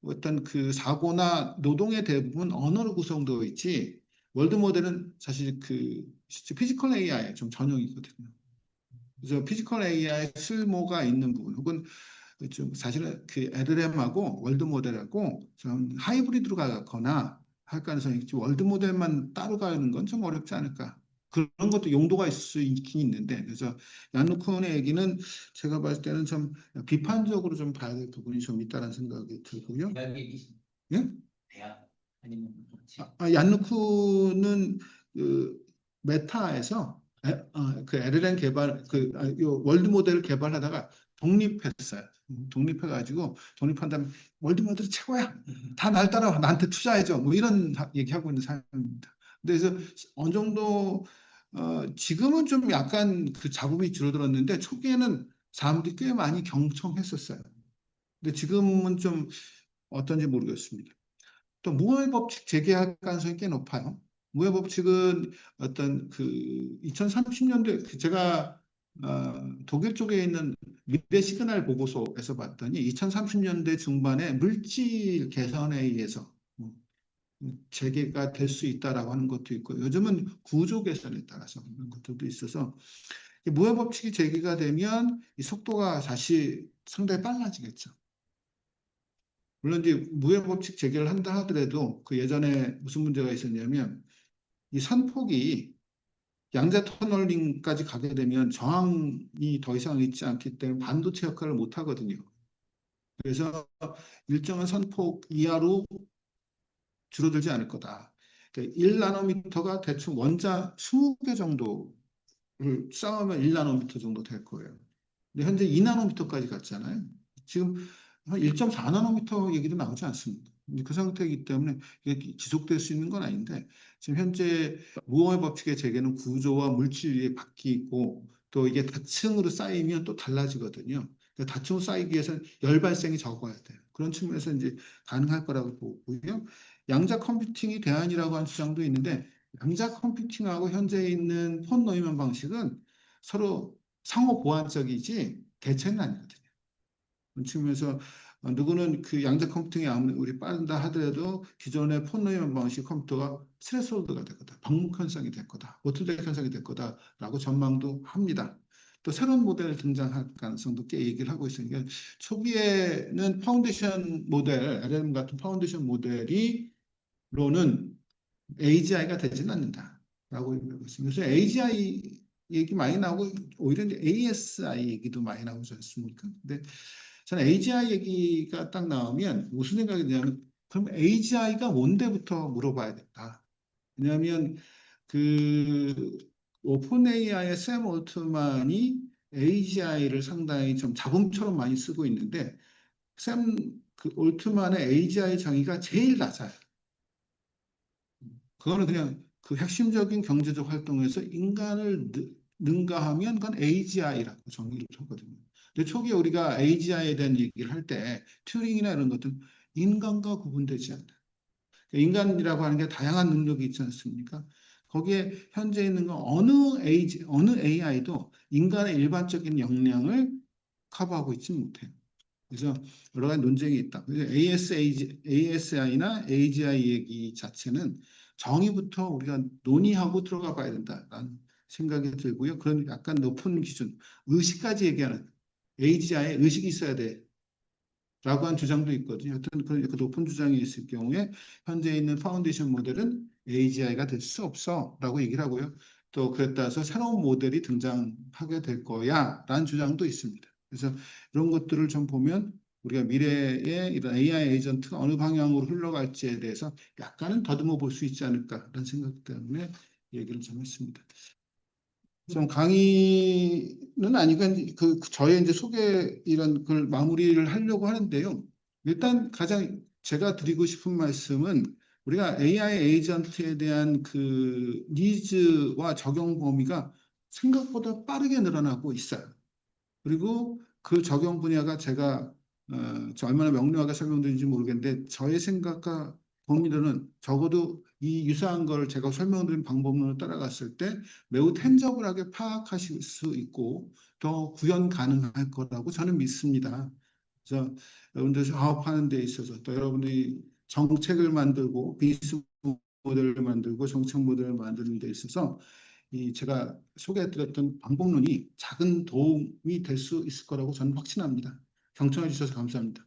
어떤 그 사고나 노동의 대부분 언어로 구성되어 있지 월드 모델은 사실 그 피지컬 AI의 좀 전용이거든요. 그래서 피지컬 AI 쓸모가 있는 부분 혹은 좀 사실은 그 LLM하고 월드 모델하고 좀 하이브리드로 가거나 할 가능성이 있지 월드 모델만 따로 가는 건 좀 어렵지 않을까. 그런 것도 용도가 있을 수 있긴 있는데 그래서 얀누쿤의 얘기는 제가 봤을 때는 좀 비판적으로 좀 봐야 될 부분이 좀 있다는 생각이 들고요. 대학이 예? 대학 아니면 얀누쿤은 그 메타에서 그 LLM 개발 요 월드 모델을 개발하다가 독립했어요. 독립해가지고 독립한 다음에 월드 모델이 최고야. 다 날 따라와. 나한테 투자해줘. 뭐 이런 얘기하고 있는 사람입니다. 그래서 어느 정도 지금은 좀 약간 그 잡음이 줄어들었는데 초기에는 사람들이 꽤 많이 경청했었어요. 근데 지금은 좀 어떤지 모르겠습니다. 또 무의 법칙 재개할 가능성이 꽤 높아요. 무의 법칙은 어떤 그 2030년대 제가 독일 쪽에 있는 미래 시그널 보고서에서 봤더니 2030년대 중반에 물질 개선에 의해서 재개가 될 수 있다라고 하는 것도 있고 요즘은 구조 개선에 따라서 그런 것들도 있어서 무의 법칙이 재개가 되면 이 속도가 다시 상당히 빨라지겠죠. 물론 이제 무해 법칙 재개를 한다 하더라도 그 예전에 무슨 문제가 있었냐면 이 선폭이 양자 터널링까지 가게 되면 저항이 더 이상 있지 않기 때문에 반도체 역할을 못 하거든요. 그래서 일정한 선폭 이하로 줄어들지 않을 거다. 그러니까 1나노미터가 대충 원자 20개 정도를 쌓으면 1나노미터 정도 될 거예요. 근데 현재 2나노미터까지 갔잖아요. 지금 한 1.4나노미터 얘기도 나오지 않습니다. 그 상태이기 때문에 이게 지속될 수 있는 건 아닌데 지금 현재 무어의 법칙의 재개는 구조와 물질이 바뀌고 또 이게 다층으로 쌓이면 또 달라지거든요. 그러니까 다층으로 쌓이기 위해서는 열 발생이 적어야 돼요. 그런 측면에서 이제 가능할 거라고 보고요. 양자 컴퓨팅이 대안이라고 하는 주장도 있는데 양자 컴퓨팅하고 현재 있는 폰 노이먼 방식은 서로 상호 보완적이지 대체는 아니거든요. 그런 측면에서 누구는 그 양자 컴퓨팅이 아무리 빠른다 하더라도 기존의 폰 노이먼 방식 컴퓨터가 스레스홀드가 될 거다. 방목 현상이 될 거다. 보틀넥 현상이 될 거다라고 전망도 합니다. 또 새로운 모델 등장할 가능성도 꽤 얘기를 하고 있으니까 초기에는 파운데이션 모델, LLM 같은 파운데이션 모델이 로는 AGI가 되지는 않는다라고 얘기하고 있습니다. 그래서 AGI 얘기 많이 나오고 오히려 이제 ASI 얘기도 많이 나오지 않습니까? 근데 저는 AGI 얘기가 딱 나오면 무슨 생각이 드냐면 그럼 AGI가 뭔데부터 물어봐야 된다. 왜냐하면 그 오픈 AI의 샘 올트만이 AGI를 상당히 좀 자본처럼 많이 쓰고 있는데 샘그 올트만의 AGI 정의가 제일 낮아요. 그거는 그냥 그 핵심적인 경제적 활동에서 인간을 능가하면 그건 AGI라고 정의를 하거든요. 근데 초기에 우리가 AGI에 대한 얘기를 할 때 튜링이나 이런 것들은 인간과 구분되지 않다. 인간이라고 하는 게 다양한 능력이 있지 않습니까? 거기에 현재 있는 건 어느 AI도 인간의 일반적인 역량을 커버하고 있지는 못해요. 그래서 여러 가지 논쟁이 있다. 그래서 ASI나 AGI 얘기 자체는 정의부터 우리가 논의하고 들어가 봐야 된다라는 생각이 들고요. 그런 약간 높은 기준, 의식까지 얘기하는 AGI에 의식이 있어야 돼. 라고 한 주장도 있거든요. 하여튼 그런 그 높은 주장이 있을 경우에 현재 있는 파운데이션 모델은 AGI가 될 수 없어 라고 얘기를 하고요. 또 그에 따라서 새로운 모델이 등장하게 될 거야 라는 주장도 있습니다. 그래서 이런 것들을 좀 보면 우리가 미래의 이런 AI 에이전트가 어느 방향으로 흘러갈지에 대해서 약간은 더듬어 볼 수 있지 않을까라는 생각 때문에 얘기를 좀 했습니다. 좀 강의는 아니고 저의 이제 소개 이런 걸 마무리를 하려고 하는데요. 일단 가장 제가 드리고 싶은 말씀은 우리가 AI 에이전트에 대한 그 니즈와 적용 범위가 생각보다 빠르게 늘어나고 있어요. 그리고 그 적용 분야가 제가 저 얼마나 명료하게 설명드리는지 모르겠는데 저의 생각과 범위로는 적어도 이 유사한 걸 제가 설명드린 방법론을 따라갔을 때 매우 텐저블하게 파악하실 수 있고 더 구현 가능할 거라고 저는 믿습니다. 그래서 여러분들 사업하는 데 있어서 또 여러분들이 정책을 만들고 비즈니스 모델을 만들고 정책 모델을 만드는 데 있어서 이 제가 소개해드렸던 방법론이 작은 도움이 될 수 있을 거라고 저는 확신합니다. 경청해 주셔서 감사합니다.